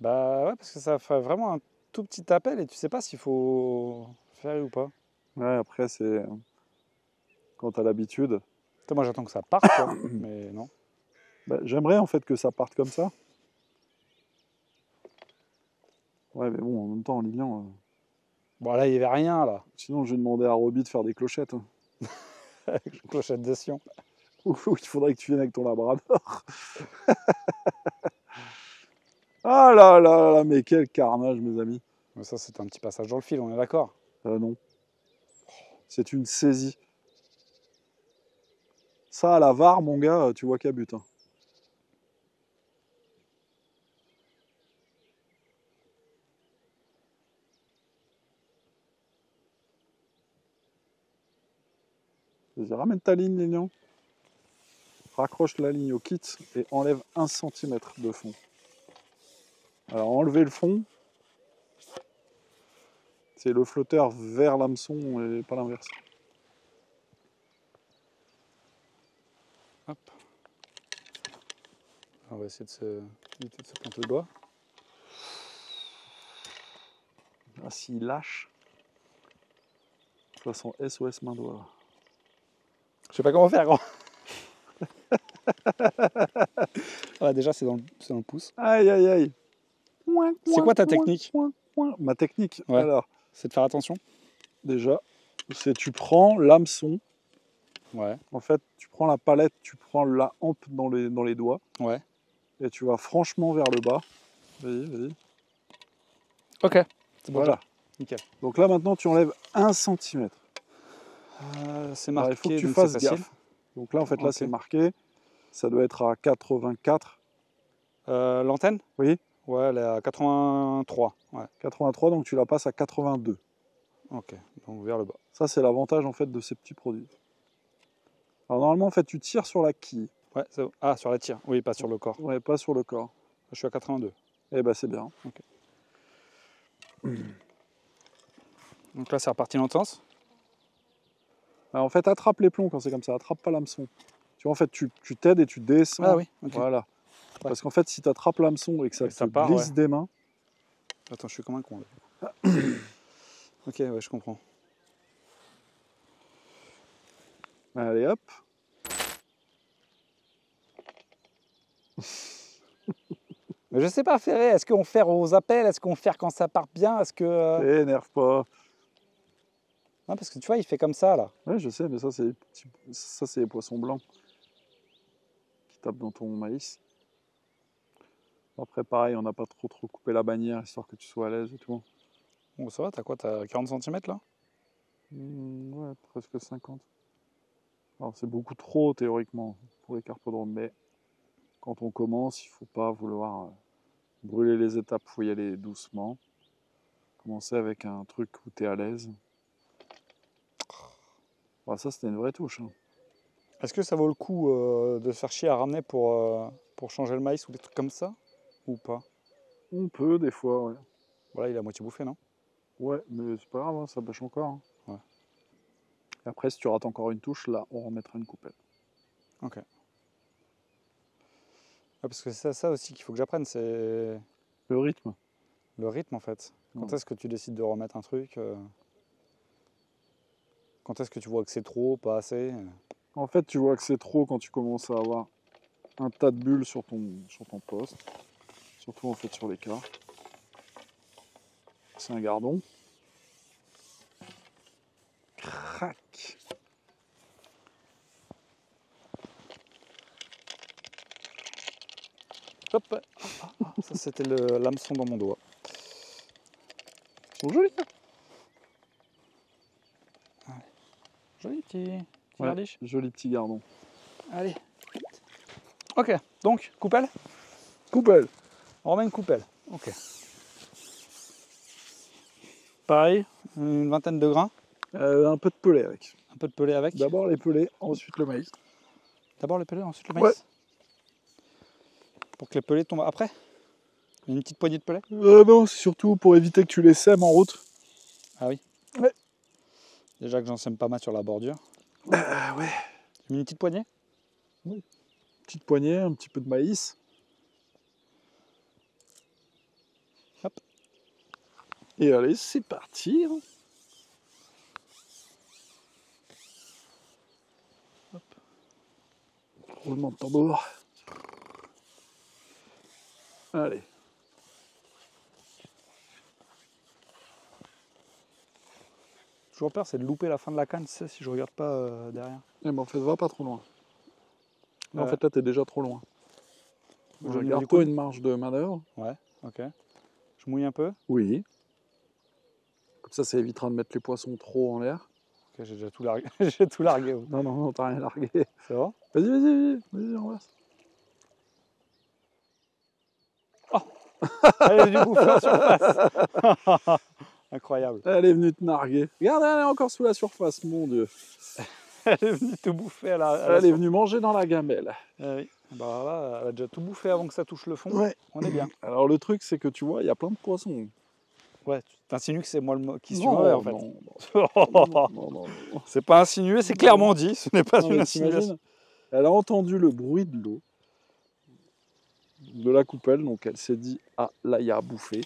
Bah ouais, parce que ça fait vraiment un tout petit appel et tu sais pas s'il faut faire ou pas. Ouais, après, c'est... Quand tu as l'habitude... Putain, moi, j'attends que ça parte, quoi. Mais non. Bah, j'aimerais, en fait, que ça parte comme ça. Ouais, mais bon, en même temps, Lilian... Bon, là, il y avait rien, là. Sinon, je vais demander à Roby de faire des clochettes. Hein. Avec une clochette de Sion. Ou il faudrait que tu viennes avec ton labrador. Ah là là là, mais quel carnage, mes amis. Mais ça, c'est un petit passage dans le fil, on est d'accord? Non. C'est une saisie. Ça, à la VAR, mon gars, tu vois qu'il y a but. Hein. Vas-y, ramène ta ligne, Lilian. Raccroche la ligne au kit et enlève 1 cm de fond. Alors, enlever le fond, c'est le flotteur vers l'hameçon et pas l'inverse. Hop. On va essayer d'éviter de se planter le doigt. Ah, s'il lâche. De toute façon, SOS main doigt. Je sais pas comment faire, grand. Voilà, déjà, c'est dans le pouce. Aïe, aïe, aïe. C'est quoi ta technique? Ma technique, Ouais. alors, C'est de faire attention. déjà, c'est tu prends l'hameçon. Ouais. En fait, tu prends la palette, tu prends la hampe dans les doigts. Ouais. Et tu vas franchement vers le bas. Vas-y, vas-y. Ok. C'est bon. Voilà. Nickel. Donc là, maintenant, tu enlèves 1 cm. C'est Alors, marqué. il faut que tu donc fasses c'est facile. gaffe. Donc là, en fait, là, Ok. c'est marqué. Ça doit être à 84. L'antenne? Oui, Ouais, elle est à 83. Ouais. 83, donc tu la passes à 82. Ok. Donc vers le bas. Ça, c'est l'avantage, en fait, de ces petits produits. Alors, normalement, en fait, tu tires sur la quille. Ouais, c'est bon. Ah, sur la tire. Oui, pas sur le corps. Ouais, pas sur le corps. Je suis à 82. Eh ben, c'est bien. Donc là, c'est reparti dans le sens. Alors, en fait, attrape les plombs quand c'est comme ça. Attrape pas l'hameçon. Tu vois, en fait, tu t'aides et tu descends. Ah oui, ok. Voilà. Ouais. Parce qu'en fait, si tu attrapes l'hameçon et que ça Et te ça part, glisse ouais. des mains, Attends, je suis comme un con là. Ok, ouais, je comprends. allez hop. Mais je sais pas, Ferré, est-ce qu'on fait aux appels? Est-ce qu'on fait quand ça part bien? Est-ce que. T'énerve pas. Non, parce que tu vois, il fait comme ça là. Ouais, je sais, mais ça, c'est les poissons blancs qui tapent dans ton maïs. Après, pareil, on n'a pas trop coupé la bannière, histoire que tu sois à l'aise et tout. Bon, ça va, t'as quoi? T'as 40 cm là? Ouais, presque 50. Alors, c'est beaucoup trop, théoriquement, pour les carpodromes, mais quand on commence, il faut pas vouloir brûler les étapes, il faut y aller doucement. Commencer avec un truc où tu es à l'aise. Bon, ça, c'était une vraie touche. Hein. Est-ce que ça vaut le coup de se faire chier à ramener pour changer le maïs ou des trucs comme ça? Ou pas? On peut, des fois, ouais. Voilà, il est à moitié bouffé, non? Ouais, mais c'est pas grave, hein, ça bêche encore. Hein. Ouais. Et après, si tu rates encore une touche, là, on remettra une coupelle. Ok. Ouais, parce que c'est ça aussi qu'il faut que j'apprenne, c'est Le rythme. le rythme en fait. Quand Ouais. est-ce que tu décides de remettre un truc Quand est-ce que tu vois que c'est trop, pas assez En fait, tu vois que c'est trop quand tu commences à avoir un tas de bulles sur ton poste. Surtout, en fait, sur l'écart. C'est un gardon. Crac. Hop. Ça c'était l'hameçon dans mon doigt. Ils sont jolis, hein. Joli petit Ouais, gardiche. joli petit gardon. Allez. Ok, donc coupelle. Coupelle. On remet une coupelle. Ok. Pareil, une vingtaine de grains. Un peu de pelé avec. Un peu de pelé avec. D'abord les pelés, ensuite le maïs. D'abord le pelé, ensuite le maïs. Ouais. Pour que les pelés tombent après. Une petite poignée de pelé. Non, c'est surtout pour éviter que tu les sèmes en route. Ah oui. Ouais. Déjà que j'en sème pas mal sur la bordure. Ouais. Tu mets une petite poignée. Petite poignée, un petit peu de maïs. Hop. Et allez, c'est parti. Hop. Roulement de tambour. Allez. Toujours peur, c'est de louper la fin de la canne, tu sais, si je regarde pas derrière. Eh ben, en fait, va pas trop loin. Là, en Ouais. fait, là, t'es déjà trop loin. Au niveau du Garde-toi coude. une marge de manœuvre. Ouais, ok. Je mouille un peu. Oui. Ça évitera de mettre les poissons trop en l'air. Ok, j'ai déjà tout largué. J'ai tout largué. Ouais. Non, non, non, t'as rien largué. C'est vrai? Vas-y, renverse. Elle est venue bouffer en surface. Incroyable. Elle est venue te narguer. Regarde, elle est encore sous la surface, mon Dieu. Elle est venue tout bouffer à la Elle est venue manger dans la gamelle. Oui. Bah là, elle a déjà tout bouffé avant que ça touche le fond. Ouais. On est bien. Alors le truc, c'est que tu vois, il y a plein de poissons. Ouais, tu t'insinues que c'est moi qui suis Non, mauvais en fait. Non. C'est pas insinué, c'est clairement dit. Ce n'est pas Non, une mais insinuation. t'imagines, elle a entendu le bruit de l'eau, de la coupelle, donc elle s'est dit, ah, là, il y a à bouffer.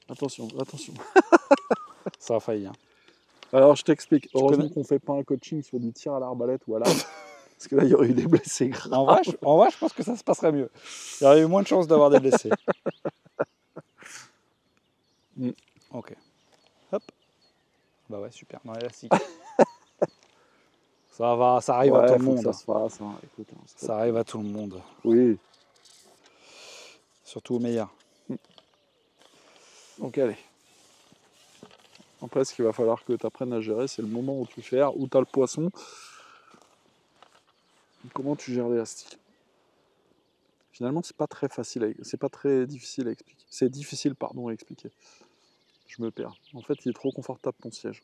Attention. Ça a failli. Hein. Alors, je t'explique. Heureusement connais- qu'on ne fait pas un coaching sur du tir à l'arbalète ou à l'arme. Parce que là, il y aurait eu des blessés graves. En vrai, je pense que ça se passerait mieux. Il y aurait eu moins de chances d'avoir des blessés. Ok. Hop. Bah ouais, super. Dans l'élastique. Ça va, ça arrive à tout le faut que monde. ça se fasse. Hein. Écoute, hein, Ça arrive à tout le monde. Oui. Surtout aux meilleurs. Donc, allez. Après, ce qu'il va falloir que tu apprennes à gérer, c'est le moment où tu fais, où tu as le poisson. Comment tu gères l'élastique. Finalement, c'est pas très facile, c'est pas très difficile à expliquer. C'est difficile, pardon, à expliquer. Je me perds. En fait, il est trop confortable ton siège.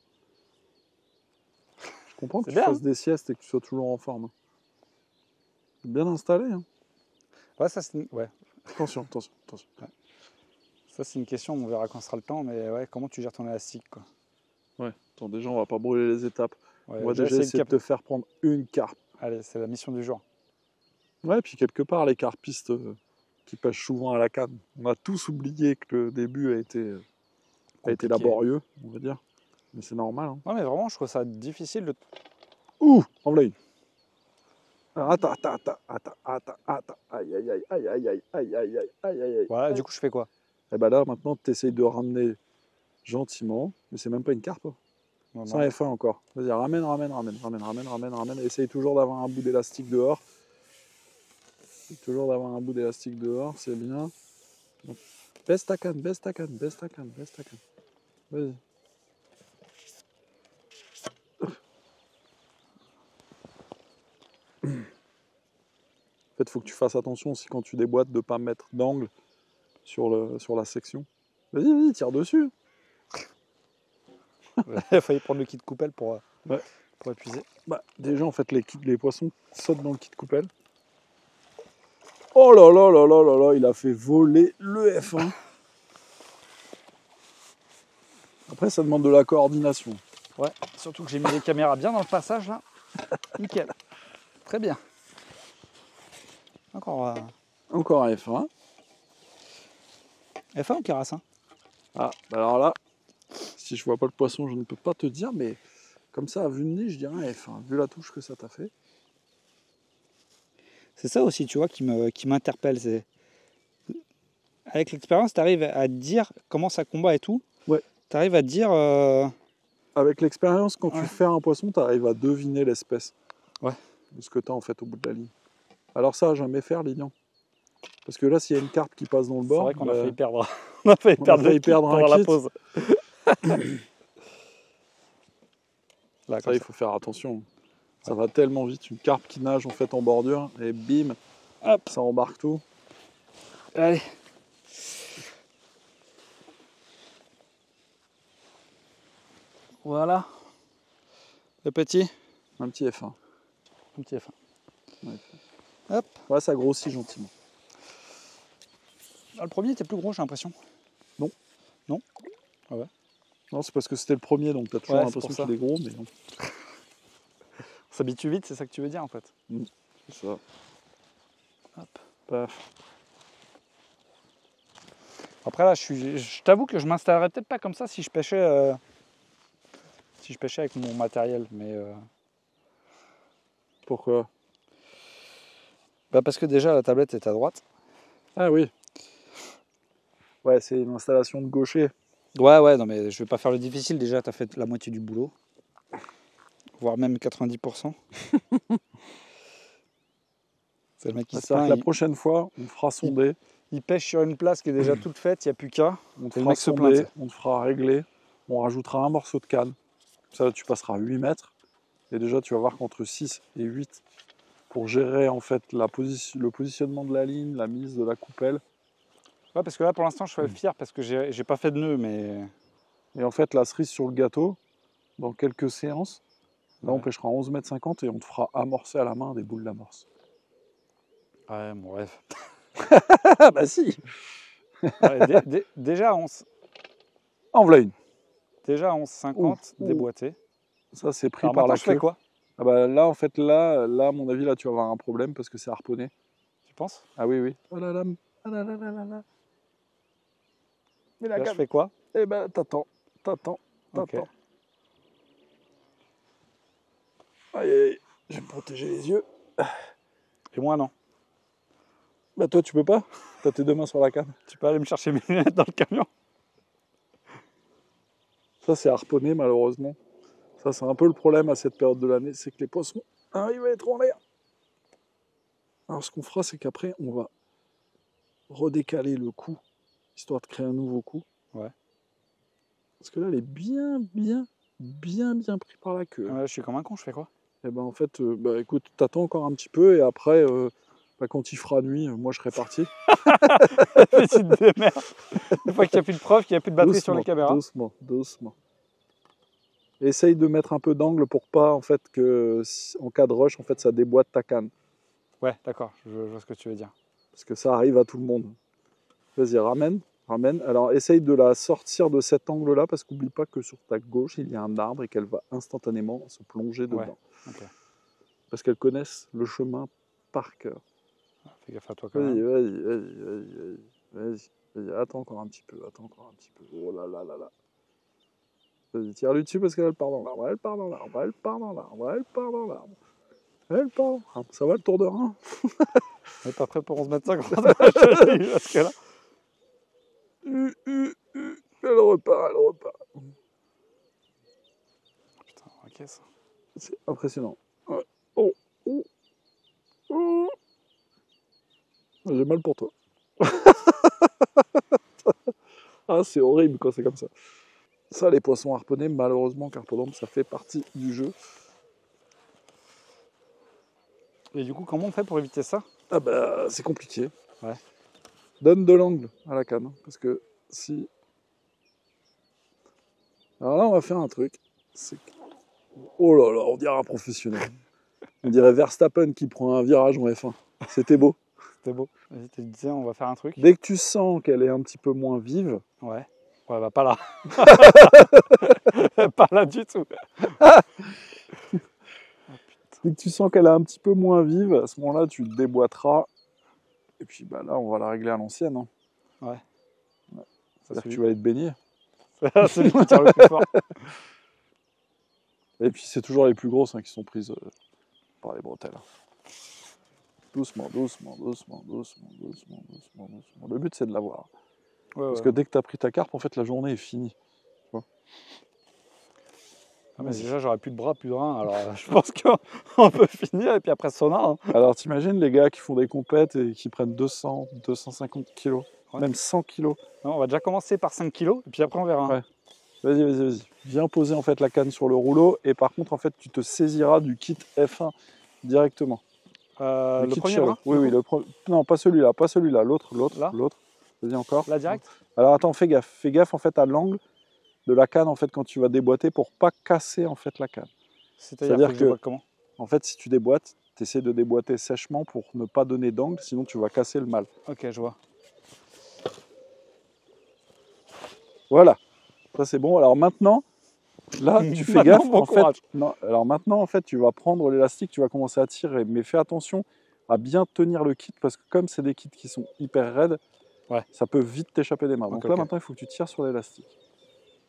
Je comprends que C'est tu bien, fasses des siestes et que tu sois toujours en forme. Bien installé. Hein. Ouais, ça c'est ouais. Attention. Ça c'est une question, on verra quand sera le temps, mais ouais, comment tu gères ton élastique quoi. Ouais. Attends, déjà, on va pas brûler les étapes. Ouais, On va déjà essayer de te faire prendre une carpe. Allez, c'est la mission du jour. Ouais, puis quelque part, les carpistes qui pêchent souvent à la canne, on a tous oublié que le début a été laborieux, on va dire. Mais c'est normal. Hein. Non mais vraiment, je trouve ça difficile de... Ouh, en voilà une. Alors, attends. Aïe. Voilà, du coup, je fais quoi? Et ben là, maintenant, tu essayes de ramener gentiment, mais c'est même pas une carpe. Hein. Non, Sans F1 encore. Vas-y, ramène. Essaye toujours d'avoir un bout d'élastique dehors. C'est bien. Donc, baisse ta canne. Vas-y. En fait, il faut que tu fasses attention aussi quand tu déboîtes de ne pas mettre d'angle sur la section. Vas-y, tire dessus. Il a failli prendre le kit coupelle pour épuiser. Bah, déjà, en fait, les poissons sautent dans le kit coupelle. Oh là là, il a fait voler le F1. Après, ça demande de la coordination. Ouais, surtout que j'ai mis les caméras bien dans le passage là. Nickel. Très bien. Encore Encore un F1. F1 ou carassin? Ah, bah alors là, si je vois pas le poisson, je ne peux pas te dire, mais comme ça, à vue de nez, je dirais un F1. Vu la touche que ça t'a fait. C'est ça aussi, tu vois, qui m'interpelle. C'est... Avec l'expérience, tu arrives à te dire comment ça combat et tout. Ouais. Tu arrives à te dire... Avec l'expérience, quand tu fais un poisson, tu arrives à deviner l'espèce. Ouais. De ce que tu as en fait au bout de la ligne. Alors ça, jamais faire, Lilian. Parce que là, s'il y a une carpe qui passe dans le bord... C'est vrai qu'on a failli perdre. On a failli perdre un pendant la kit. pause. Là, Ça, il faut faire attention. Ça va tellement vite. Une carpe qui nage en fait en bordure et bim, hop, ça embarque tout. Allez. Voilà. Le petit. Un petit F1. Un petit F1. Ouais. Hop. Ouais, ça grossit gentiment. Ah, le premier était plus gros, j'ai l'impression. Non. Non? Ah ouais. Non, c'est parce que c'était le premier, donc tu as toujours Ouais, l'impression c'est pour qu'il est gros, mais non. On s'habitue vite, c'est ça que tu veux dire en fait. C'est ça. Hop. Paf. Après là, je t'avoue que je m'installerais peut-être pas comme ça si je pêchais avec mon matériel, mais Pourquoi? bah parce que déjà la tablette est à droite. Ah oui. Ouais, c'est une installation de gaucher. Ouais, non mais je vais pas faire le difficile, déjà tu as fait la moitié du boulot. Voire même 90%. C'est le mec qui se C'est-à-dire plaint, que la prochaine fois, on fera sonder. il pêche sur une place qui est déjà toute faite, il n'y a plus qu'à. On te Et le fera mec se sonder, plaint. on te fera régler. On rajoutera un morceau de canne. Ça, tu passeras à 8 mètres. Et déjà, tu vas voir qu'entre 6 et 8, pour gérer en fait le positionnement de la ligne, la mise de la coupelle. Ouais, parce que là, pour l'instant, je suis fier parce que j'ai pas fait de nœud, mais... Et en fait, la cerise sur le gâteau, dans quelques séances, là, on Ouais. pêchera 11,50 m et on te fera amorcer à la main des boules d'amorce. Ouais, mon rêve. Ah bah si. Ouais, déjà, En voilà une. déjà 11,50 Ouf, ouf. déboîté. Ça, c'est pris Alors par maintenant, la je fais queue. quoi? Ah bah là, en fait, là, à mon avis, là, tu vas avoir un problème parce que c'est harponné. Tu penses? Ah oui, oui. Oh là là, ah là là là là là. Mais la Là, je canne. fais quoi? Eh ben, t'attends. Ok. Aïe, aïe, aïe. Je vais me protéger les yeux. Et moi, non. Bah toi, tu peux pas. T'as tes deux mains sur la canne. Tu peux aller me chercher mes lunettes dans le camion? Ça, c'est harponné, malheureusement. Ça, c'est un peu le problème à cette période de l'année, c'est que les poissons arrivent à être en l'air. Alors, ce qu'on fera, c'est qu'après, on va redécaler le coup, histoire de créer un nouveau coup. Ouais. Parce que là, elle est bien pris par la queue. Ouais, je suis comme un con, je fais quoi? Et ben en fait, bah écoute, t'attends encore un petit peu et après, bah, quand il fera nuit, moi je serai parti. Petite démerde. Une fois qu'il n'y a plus de preuve, qu'il n'y a plus de batterie sur les caméras. Doucement. Essaye de mettre un peu d'angle pour pas en fait que en cas de rush, en fait, ça déboîte ta canne. Ouais, d'accord, je vois ce que tu veux dire. Parce que ça arrive à tout le monde. Vas-y, ramène. Alors essaye de la sortir de cet angle-là parce qu'oublie pas que sur ta gauche, il y a un arbre et qu'elle va instantanément se plonger dedans. Ouais, ok. Parce qu'elles connaissent le chemin par cœur. Fais gaffe à toi quand même. Vas-y, attends encore un petit peu. Oh là là là là. Vas-y, tire-lui dessus parce qu'elle part dans l'arbre. Elle part dans l'arbre. Ça va le tour de rein? On n'est pas prêt pour 11,50 m. Je te dis, parce que là... Elle repart. Putain, ok ça. C'est impressionnant. Ouais. J'ai mal pour toi. Ah, c'est horrible quand c'est comme ça. Ça, les poissons harponnés, malheureusement, Carpodome, ça fait partie du jeu. Et du coup, comment on fait pour éviter ça? Ah bah, c'est compliqué. Ouais. Donne de l'angle à la canne. Parce que si... Alors là, on va faire un truc. Oh là là, on dirait un professionnel. On dirait Verstappen qui prend un virage en F1. C'était beau. C'était beau. Vas-y, tu disais, on va faire un truc. Dès que tu sens qu'elle est un petit peu moins vive... Ouais. Ouais, bah pas là. Pas là du tout. Dès que tu sens qu'elle est un petit peu moins vive, à ce moment-là, tu déboîteras. Et puis bah, là, on va la régler à l'ancienne. Hein. Ouais. C'est-à-dire que tu vas être baigné. C'est lui qui tire le plus fort. Et puis c'est toujours les plus grosses qui sont prises par les bretelles. Doucement. Le but, c'est de l'avoir. Ouais, Parce que dès que tu as pris ta carpe, en fait, la journée est finie. Ah, mais déjà, j'aurais plus de bras, plus de reins. Alors, je pense qu'on peut finir et puis après, sonar. Hein. Alors, t'imagines les gars qui font des compètes et qui prennent 200, 250 kilos, Ouais. même 100 kilos. Non, on va déjà commencer par 5 kilos et puis après, on verra. Ouais. Vas-y. Viens poser en fait la canne sur le rouleau et par contre, en fait, tu te saisiras du kit F1 directement. Le kit premier Chiro. bras Oui, non, pas celui-là, l'autre. Là Vas-y encore. Là, direct? Alors attends, fais gaffe en fait à l'angle de la canne en fait quand tu vas déboîter pour pas casser en fait la canne. C'est-à-dire que je déboîte comment? En fait, si tu déboîtes, tu essaies de déboîter sèchement pour ne pas donner d'angle, sinon tu vas casser le mal. Ok, je vois. Voilà, ça c'est bon. Alors maintenant, là, tu fais gaffe. Bon courage. Alors maintenant, en fait, tu vas prendre l'élastique, tu vas commencer à tirer, mais fais attention à bien tenir le kit parce que comme c'est des kits qui sont hyper raides, ouais. Ça peut vite t'échapper des mains. Donc là, ok. maintenant, il faut que tu tires sur l'élastique.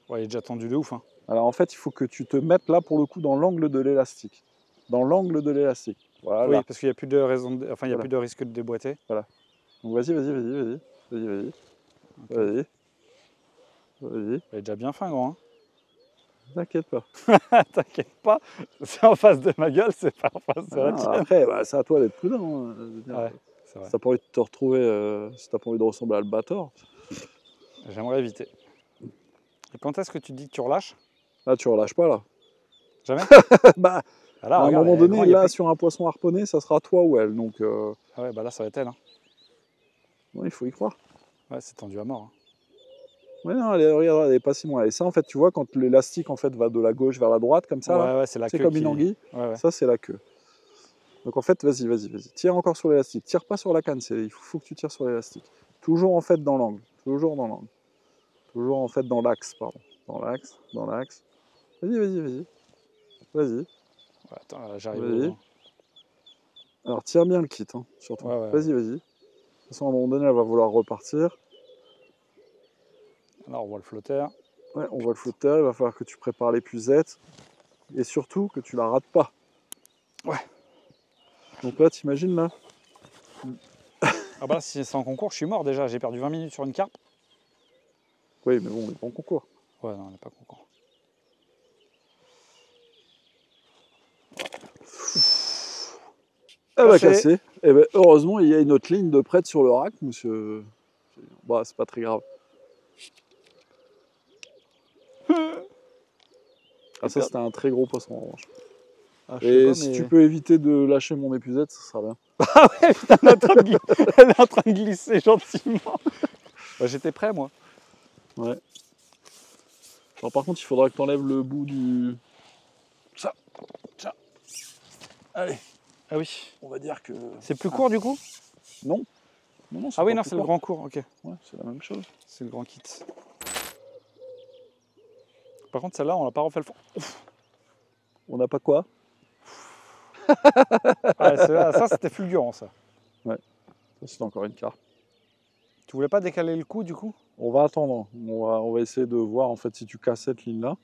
Ouais, il est déjà tendu de ouf. Hein. Alors en fait, il faut que tu te mettes là pour le coup dans l'angle de l'élastique. Voilà. Oui, parce qu'il n'y a plus de raison, il y a Voilà. plus de risque de déboîter. Voilà. Donc vas-y. Okay. Vas-y. Il est déjà bien fin, grand. Hein. T'inquiète pas. T'inquiète pas, c'est en face de ma gueule, c'est pas en face de la tienne. Après, bah, c'est à toi d'être prudent. Hein, Ouais, c'est vrai. Si t'as pas envie de te retrouver, si t'as pas envie de ressembler à Albator. J'aimerais éviter. Et quand est-ce que tu dis que tu relâches? Là, tu relâches pas, là. Jamais? Bah, Ah là, à un regarde, moment elle est donné, grande, il y a là, plus- sur un poisson harponné, ça sera toi ou elle. Donc, Ah ouais, bah là, ça va être elle. Hein. ouais, il faut y croire. Ouais, c'est tendu à mort. Hein. Ouais, non, regarde, elle est pas si loin. Et ça, en fait, tu vois, quand l'élastique en fait, va de la gauche vers la droite, comme ça, là, Ouais, ouais, c'est la c'est queue comme qui... une anguille, Ouais, ouais. ça, c'est la queue. Donc, en fait, vas-y, vas-y, vas-y. Tire encore sur l'élastique. Tire pas sur la canne, il faut que tu tires sur l'élastique. Toujours, en fait, dans l'angle. Toujours dans l'angle. Toujours, en fait, dans l'axe, pardon. Dans l'axe, dans l'axe. Vas-y, vas-y, vas-y. Vas-y, Ouais, attends, là, j'arrive vas-y. au... Alors, tire bien le kit, hein, surtout. Ouais, ouais. Vas-y, vas-y. De toute façon, à un moment donné, elle va vouloir repartir. Là, on voit le flotteur. Ouais, on voit le flotteur, il va falloir que tu prépares l'épuisette. Et surtout, que tu la rates pas. Ouais. Donc là, t'imagines, là, Ah bah là, si c'est en concours, je suis mort déjà. J'ai perdu 20 minutes sur une carpe. oui, mais bon, on est pas en concours. Ouais, non, on n'est pas concours. Elle va Cassé. casser. Et ben, heureusement, il y a une autre ligne de prête sur le rack, monsieur. Bah, c'est pas très grave. Ah, ça, c'était un très gros poisson, en revanche. Ah, je sais Et pas, si mais... tu peux éviter de lâcher mon épuisette, ça sera bien. Ah ouais, putain, elle est en train de elle est en train de glisser gentiment. Bah, j'étais prêt, moi. Ouais. Alors, par contre, il faudra que tu enlèves le bout du. Ça. Allez, Ah oui. on va dire que. C'est plus court, du coup? Non. Non, Ah oui, pas non, plus c'est le court. grand court, ok. Ouais, c'est la même chose. C'est le grand kit. Par contre, celle-là, on n'a pas refait le fond. On n'a pas quoi? Ah, ça, c'était fulgurant, ça. Ça, c'est encore une carte. Tu voulais pas décaler le coup, du coup? On va attendre. On va essayer de voir en fait si tu casses cette ligne-là.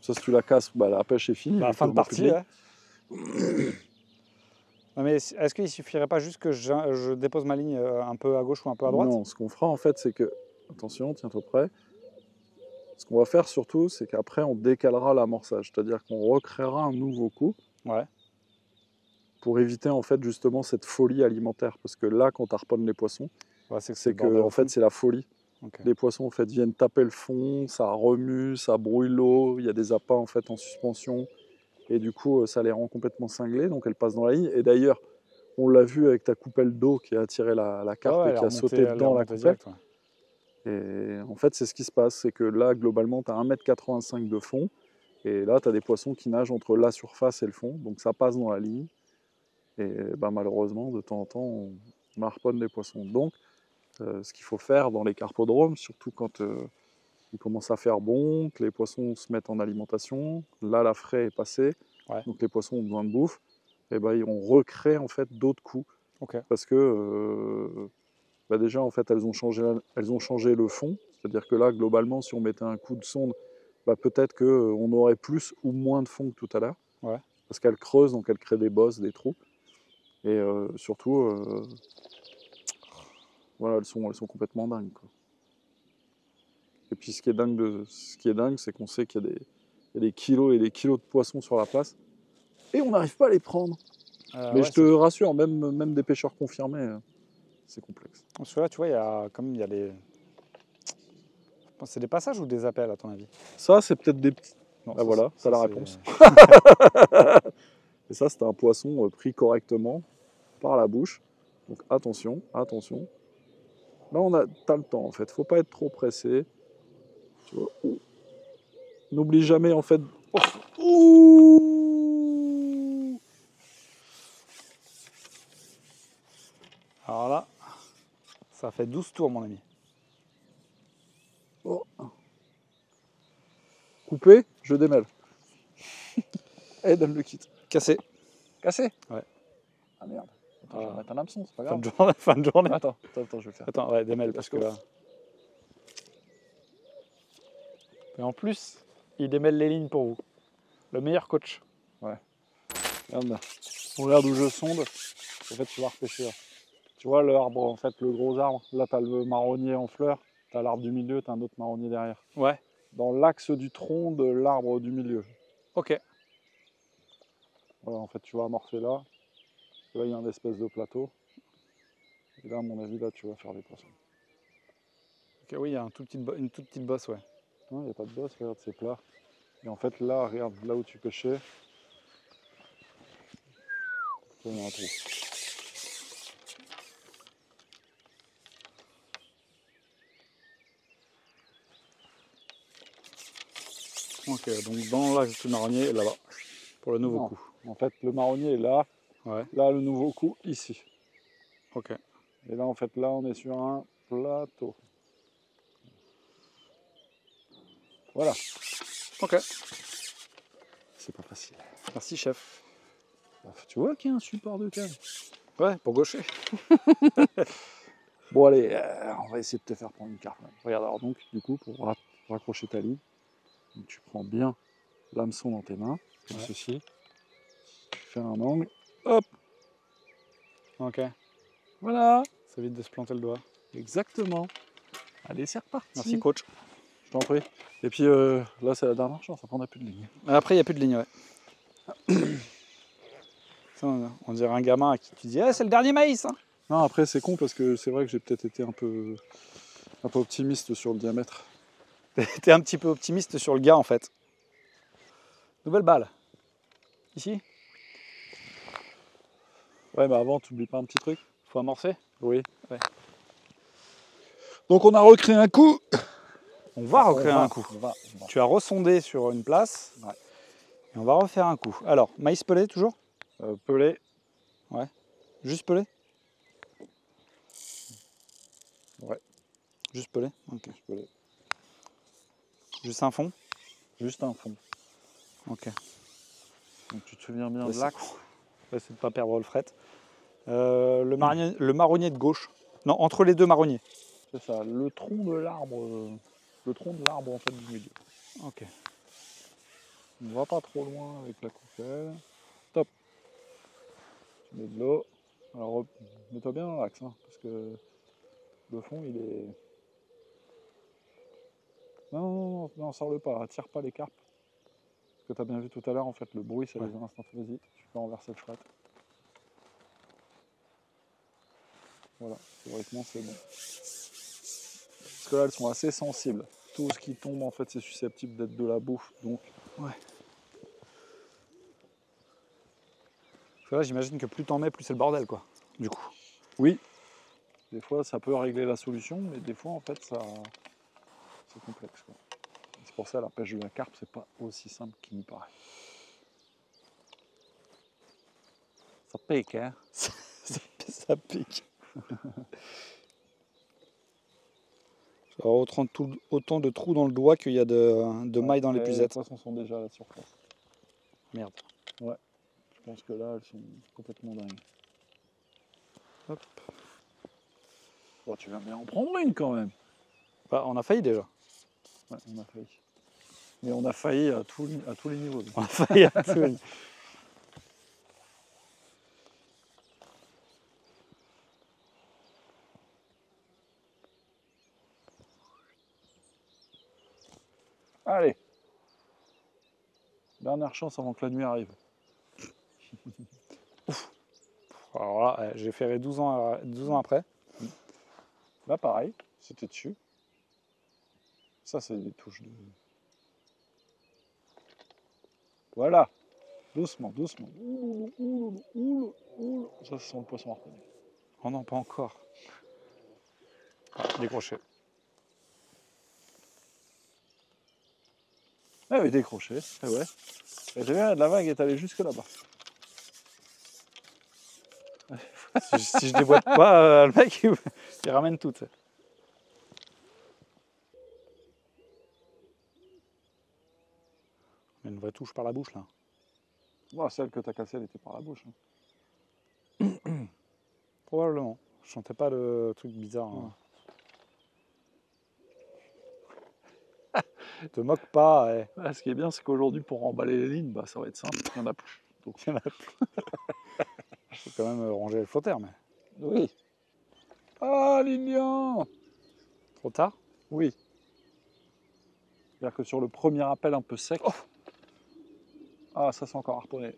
Ça, si tu la casses, bah, la pêche est finie. Bah, vu fin qu'on de a plus partie, ligne. ouais. Non, mais est-ce qu'il suffirait pas juste que je dépose ma ligne un peu à gauche ou un peu à droite? Non, ce qu'on fera en fait, c'est que. Attention, tiens-toi prêt. Ce qu'on va faire surtout, c'est qu'après, on décalera l'amorçage. C'est-à-dire qu'on recréera un nouveau coup Ouais. pour éviter en fait justement cette folie alimentaire. Parce que là, quand tu harponnes les poissons, Ouais, c'est c'est le bordel que au en fait, fond. c'est la folie. Ok. Les poissons en fait viennent taper le fond, ça remue, ça brouille l'eau, il y a des appâts en fait en suspension et du coup ça les rend complètement cinglés, donc elles passent dans la ligne. Et d'ailleurs, on l'a vu avec ta coupelle d'eau qui a attiré la carpe Ouais, et qui a sauté dans la coupelle. direct, ouais. Et en fait, c'est ce qui se passe, c'est que là, globalement, tu as 1,85 m de fond et là, tu as des poissons qui nagent entre la surface et le fond, donc ça passe dans la ligne. Et bah, malheureusement, de temps en temps, on harponne des poissons. Donc, ce qu'il faut faire dans les carpodromes, surtout quand il commence à faire bon, que les poissons se mettent en alimentation, là la fraie est passée, Ouais. donc les poissons ont besoin de bouffe, et ben on recrée en fait d'autres coups. Ok. Parce que bah déjà en fait elles ont changé le fond, c'est-à-dire que là globalement si on mettait un coup de sonde, bah, peut-être qu'on aurait plus ou moins de fond que tout à l'heure. Ouais. Parce qu'elles creusent, donc elles créent des bosses, des trous. Et surtout, voilà, elles sont complètement dingues, quoi. Et puis ce qui est dingue, c'est qu'on sait qu'il y a des kilos et des kilos de poissons sur la place, et on n'arrive pas à les prendre. Mais Ouais, je te rassure, même des pêcheurs confirmés, c'est complexe. parce que là, tu vois, il y a les... C'est des passages ou des appels, à ton avis? Ça, c'est peut-être des petits. Non, Ah voilà, ça, t'as la c'est- réponse. Et ça, c'était un poisson pris correctement par la bouche. Donc attention, attention. Là, t'as le temps, en fait. Faut pas être trop pressé. Tu vois. Ouh. N'oublie jamais, en fait. Ouh. Alors là, ça fait 12 tours, mon ami. Oh. Coupé, je démêle. Et donne le kit. Cassé. Cassé. Ouais. Ah merde. Attends, je vais mettre un hameçon, c'est pas Fin grave. de journée. Fin de journée. Attends, je vais le faire. Attends, ouais, démêle, Ok, parce let's que go. là... Et en plus, il démêle les lignes pour vous. Le meilleur coach. Regarde là. Regarde où je sonde. En fait, tu vas repêcher là. Tu vois l'arbre, en fait, le gros arbre. Là, tu as le marronnier en fleurs. Tu as l'arbre du milieu, tu as un autre marronnier derrière. Ouais. Dans l'axe du tronc de l'arbre du milieu. Ok. Voilà, en fait, tu vas amorcer là. Là, il y a un espèce de plateau. Et là, à mon avis, là, tu vas faire des poissons. Ok, oui, il y a une toute petite bosse, ouais. Non, il n'y a pas de bosse, regarde, c'est plat. Et en fait, là, regarde, là où tu pêchais, il y a un trou. Ok, donc dans le lac du marronnier, là-bas, pour le nouveau Non. coup. En fait, le marronnier est là. Ouais, Là, le nouveau coup, ici. ok. Et là, en fait, là, on est sur un plateau. Voilà. Ok. C'est pas facile. Merci, chef. Tu vois qu'il y a un support de canne. Ouais, pour gaucher. Bon, allez, on va essayer de te faire prendre une carpe. Regarde, alors donc, du coup, pour raccrocher ta ligne, donc, tu prends bien l'hameçon dans tes mains, comme Ouais. ceci. Tu fais un angle. Hop, Ok. voilà. Ça évite de se planter le doigt. Exactement. Allez, c'est reparti. Merci, coach. Je t'en prie. Et puis là, c'est la dernière chance, après on n'a plus de ligne. Après, il n'y a plus de ligne, ouais. Ça, on dirait un gamin à qui tu dis c'est le dernier maïs. Hein. Non, après, c'est con parce que c'est vrai que j'ai peut-être été un peu optimiste sur le diamètre. T'es un petit peu optimiste sur le gars, en fait. Nouvelle balle. Ici, Ouais, mais avant, tu n'oublies pas un petit truc? faut amorcer. Oui. Ouais. Donc on a recréé un coup. On va recréer un coup. On va. Tu as ressondé sur une place. Ouais. Et on va refaire un coup. Alors, maïs pelé toujours? Pelé. Juste pelé? Ouais. Juste pelé? Ok. Pelé. Juste un fond? Juste un fond. Ok. Donc tu te souviens bien Là, de l'axe. On va essayer de ne pas perdre le fret. Le marronnier de gauche. Non, entre les deux marronniers. C'est ça, le tronc de l'arbre. Le tronc de l'arbre en fait du milieu. Ok. On va pas trop loin avec la coupelle. Top. Tu mets de l'eau. Alors mets-toi bien dans l'axe, hein, parce que le fond il est. Non, sors-le pas, attire pas les carpes. Parce que tu as bien vu tout à l'heure, en fait, le bruit, ça les a instantanément. Vas-y, tu peux renverser le fret. Voilà, théoriquement, c'est bon. Parce que là, elles sont assez sensibles. Tout ce qui tombe, en fait, c'est susceptible d'être de la bouffe. Donc, Ouais. Parce que là, j'imagine que plus t'en mets, plus c'est le bordel, quoi. Du coup. oui, des fois, ça peut régler la solution, mais des fois, en fait, c'est complexe, quoi. C'est pour ça, la pêche de la carpe, c'est pas aussi simple qu'il n'y paraît. Ça pique, hein? Ça pique. Ça va autant de trous dans le doigt qu'il y a de mailles dans Les l'épuisette. poissons sont déjà à la surface. Merde. Ouais, je pense que là, elles sont complètement dingues. Hop. Bon, tu vas bien en prendre une quand même. Bah, on a failli déjà. Ouais, on a failli. Mais on a failli à tous les niveaux. On a failli à tout. Allez. Dernière chance avant que la nuit arrive. Alors là, j'ai ferré 12 ans après. Là, pareil, c'était dessus. Ça, c'est des touches de... Voilà. Doucement, doucement. Ça, c'est son poisson harponné. Oh non, pas encore. Ah, décroché. Ah oui, décroché. Ah ouais. Et j'ai vu, la vague est allée jusque là-bas. Si je déboîte pas, le mec, il ramène tout. Mais une vraie touche par la bouche, là. Bon, celle que tu as cassée, elle était par la bouche. Probablement. Je sentais pas le truc bizarre. Hein. Te moque pas. Ouais. Ah, ce qui est bien, c'est qu'aujourd'hui, pour remballer les lignes, bah, ça va être simple. Il n'y en a plus. Donc, Il y en a plus. Faut quand même ranger le flotteur, mais. oui. Ah, Lilian! Trop tard? Oui. C'est-à-dire que sur le premier appel un peu sec. Oh, ah, ça, c'est encore harponné.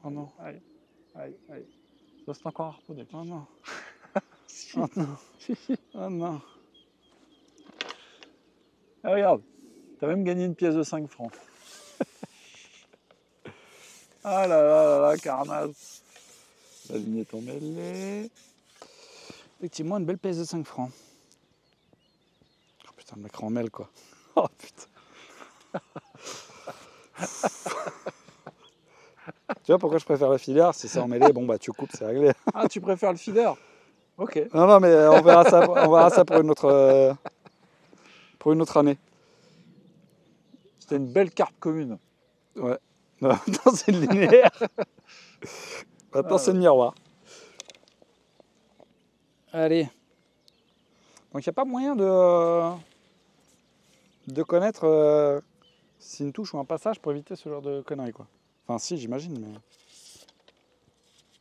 Oh non. Aïe, aïe, aïe. Ça, c'est encore harponné. Oh non. Oh non. Oh non. Ah, regarde, t'as même gagné une pièce de 5 francs. Ah là là là là, carnage. La vignette emmêlée. Effectivement, une belle pièce de 5 francs. Oh putain, le mec en mêle quoi. Oh putain. Tu vois pourquoi je préfère la filière? Si c'est emmêlé, bon bah tu coupes, c'est réglé. Ah, tu préfères le feeder? Ok. Non, non, mais on verra ça pour une autre année. C'était une belle carpe commune. Ouais. Maintenant, c'est le linéaire. Maintenant, c'est le miroir. Allez. Donc, il n'y a pas moyen de connaître si une touche ou un passage pour éviter ce genre de conneries, quoi. Enfin, si, j'imagine, mais...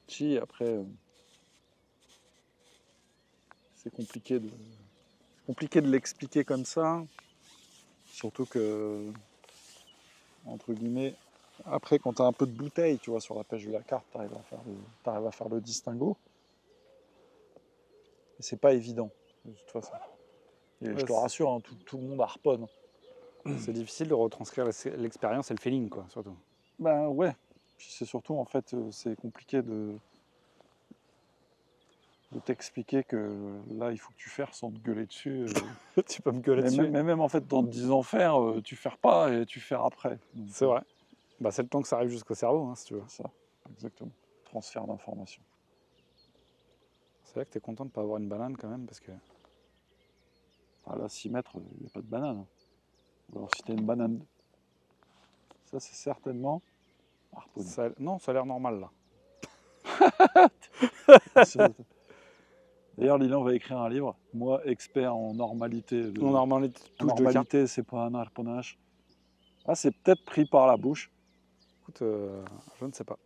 Si, après, c'est compliqué de l'expliquer comme ça. Surtout que, entre guillemets, après, quand tu as un peu de bouteille, tu vois, sur la pêche de la carpe, tu arrives à faire le distinguo. Et c'est pas évident, de toute façon. Et Ouais, je te rassure, hein, tout le monde harponne. c'est difficile de retranscrire l'expérience et le feeling, quoi, surtout. Ben ouais. Puis c'est surtout, en fait, c'est compliqué de t'expliquer que là, il faut que tu ferres sans te gueuler dessus. Tu peux me gueuler Mais dessus. même, en fait, en te disant faire, tu ferres pas et tu ferres après. Donc, C'est vrai. Bah, c'est le temps que ça arrive jusqu'au cerveau, hein, si tu veux. ça, exactement. Transfert d'informations. C'est vrai que tu es content de ne pas avoir une banane quand même, parce que... Ah, là, 6 mètres, il n'y a pas de banane. Ou alors, si tu as une banane, ça, c'est certainement harponné. Non, ça a l'air normal, là. D'ailleurs, Lilian va écrire un livre. Moi, expert en normalité. Non, normalement, En normalité, c'est pas un harponnage. Ah, c'est peut-être pris par la bouche. Écoute, je ne sais pas.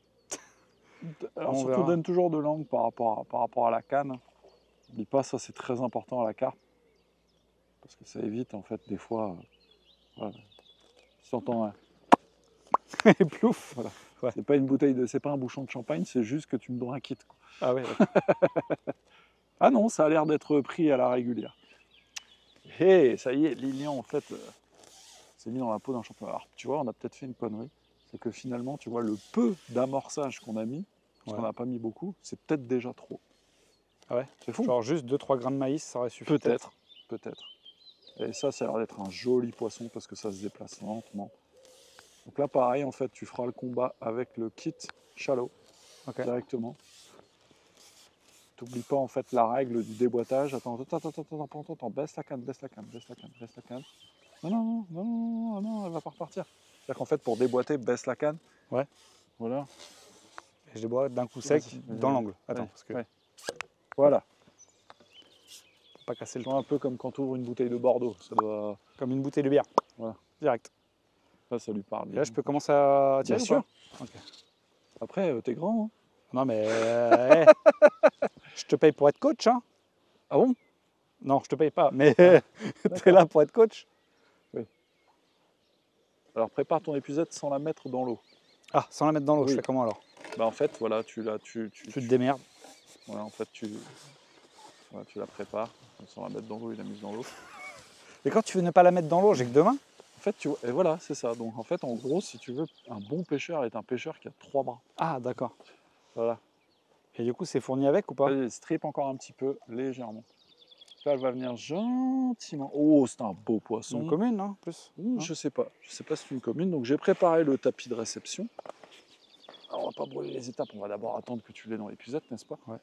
Alors, On surtout, verra. donne toujours de l'angle par rapport à la canne. N'oublie pas, ça, c'est très important à la carpe. Parce que ça évite, en fait, des fois... voilà. Si t'entends un... Et plouf. Voilà. Ouais. C'est pas une bouteille c'est pas un bouchon de champagne, c'est juste que tu me dois un kit, quoi. Ah ouais. Ah non, ça a l'air d'être pris à la régulière. Hé, ça y est, Lilian, en fait, s'est mis dans la peau d'un champion. Alors, tu vois, on a peut-être fait une connerie. C'est que finalement, tu vois, le peu d'amorçage qu'on a mis, parce qu'on n'a pas mis beaucoup, c'est peut-être déjà trop. Ah ouais. C'est fou. Genre juste 2-3 grains de maïs, ça aurait suffi. Peut-être. Et ça a l'air d'être un joli poisson parce que ça se déplace lentement. Donc là, pareil, en fait, tu feras le combat avec le kit shallow directement. T'oublies pas, en fait, la règle du déboîtage. Attends, baisse la canne. Non, elle va pas repartir. C'est-à-dire qu'en fait, pour déboîter, baisse la canne. Ouais. Voilà. Et je déboîte d'un coup sec Vas-y. dans l'angle. Attends, Ouais, parce que ouais. Voilà. faut pas casser le Un peu comme quand tu ouvres une bouteille de Bordeaux. Ça doit... Comme une bouteille de bière. Voilà. Direct. Là, ça lui parle. Et là, je peux commencer à tirer. Bien sûr. Ou pas? Ok. Après, t'es grand, hein. Non, mais je te paye pour être coach, hein. Ah bon? Non, je te paye pas, mais t'es là pour être coach. Alors, prépare ton épuisette sans la mettre dans l'eau. Ah, sans la mettre dans l'eau, Oui. je fais comment alors? Bah, en fait, voilà, tu Tu te démerdes. voilà, en fait, voilà, tu la prépares sans la mettre dans l'eau, il la mise dans l'eau. Et quand tu veux ne pas la mettre dans l'eau, j'ai que 2 mains. En fait, tu vois, et voilà, c'est ça. Donc, en fait, en gros, si tu veux, un bon pêcheur est un pêcheur qui a 3 bras. Ah, d'accord. Voilà. Et du coup, c'est fourni avec ou pas? Allez, strip encore un petit peu, légèrement. Là, elle va venir gentiment. Oh, c'est un beau poisson. Une commune, non? Plus. Je sais pas si c'est une commune. Donc, j'ai préparé le tapis de réception. Alors, on va pas brûler les étapes. On va d'abord attendre que tu l'aies dans l'épuisette, n'est-ce pas? Ouais.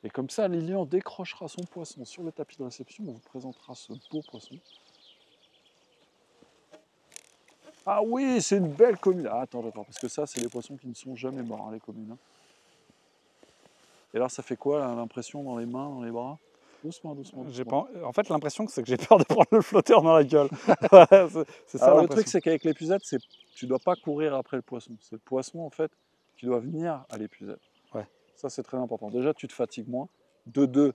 Et comme ça, Lilian décrochera son poisson sur le tapis de réception. On vous présentera ce beau poisson. Ah oui, c'est une belle commune. Ah, attends, parce que ça, c'est les poissons qui ne sont jamais morts, hein, les communes. Hein. Et alors, ça fait quoi, l'impression dans les mains, dans les bras? Doucement. En fait, l'impression, c'est que j'ai peur de prendre le flotteur dans la gueule. C'est ça. Alors, le truc, c'est qu'avec l'épuisette, tu ne dois pas courir après le poisson. C'est le poisson, en fait, qui doit venir à l'épuisette. Ouais. Ça, c'est très important. Déjà, tu te fatigues moins. De deux,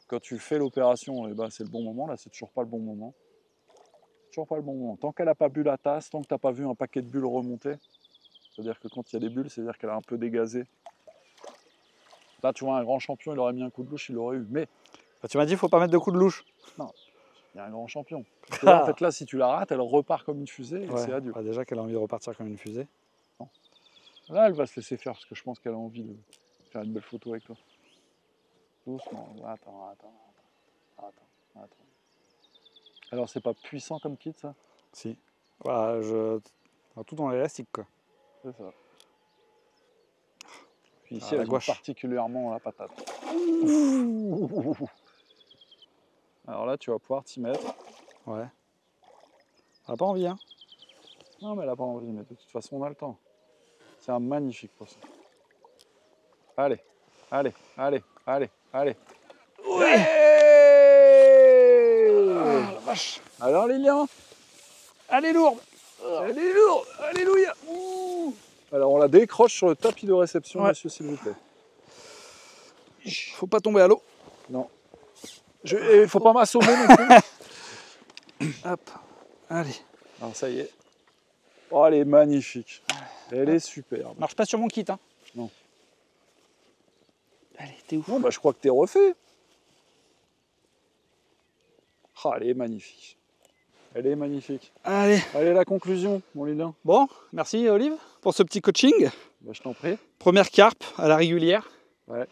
quand tu fais l'opération, eh ben, c'est le bon moment. Là, c'est toujours pas le bon moment. Toujours pas le bon moment. Tant qu'elle n'a pas bu la tasse, tant que tu n'as pas vu un paquet de bulles remonter, c'est-à-dire que quand il y a des bulles, c'est-à-dire qu'elle a un peu dégazé. Là, tu vois, un grand champion, il aurait mis un coup de louche, il l'aurait eu. Mais Bah, tu m'as dit, il faut pas mettre de coups de louche. il y a un grand champion. Parce que là, en fait, là, si tu la rates, elle repart comme une fusée et Ouais. c'est adieu. Ah, déjà qu'elle a envie de repartir comme une fusée. Là, elle va se laisser faire parce que je pense qu'elle a envie de faire une belle photo avec toi. Doucement. Attends. Alors, c'est pas puissant comme kit, ça? Si. Voilà, tout dans l'élastique, quoi. C'est ça. Puis ici, Ah, la elles ont gouache. particulièrement la patate. Alors là, tu vas pouvoir t'y mettre. Ouais. Elle a pas envie, hein. Non, mais elle n'a pas envie, mais de toute façon, on a le temps. C'est un magnifique poisson. Allez. Ouais. Ah, la vache. Alors, Lilian, Elle est lourde. elle est lourde. Alléluia. Alors, on la décroche sur le tapis de réception, Ouais. monsieur, s'il vous plaît. Faut pas tomber à l'eau. Non. Il faut pas m'assommer non plus. Hop. Allez. Alors, ça y est. Oh, elle est magnifique. Elle est superbe. Marche pas sur mon kit, hein. Non. Allez, t'es où? Bon, bah, je crois que t'es refait. Ah, elle est magnifique. Elle est magnifique. Allez. Allez, la conclusion, mon Lilian. Bon, merci Olive pour ce petit coaching. Bah, je t'en prie. Première carpe à la régulière. Ouais.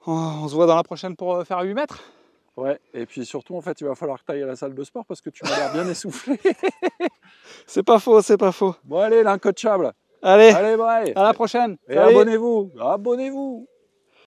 On se voit dans la prochaine pour faire 8 mètres. Ouais, et puis surtout, en fait, il va falloir que tu ailles à la salle de sport parce que tu m'as l'air bien essoufflé. C'est pas faux, c'est pas faux. Bon, allez, l'incoachable. Allez, Allez, bye. à la prochaine. Et Salut. abonnez-vous. Abonnez-vous.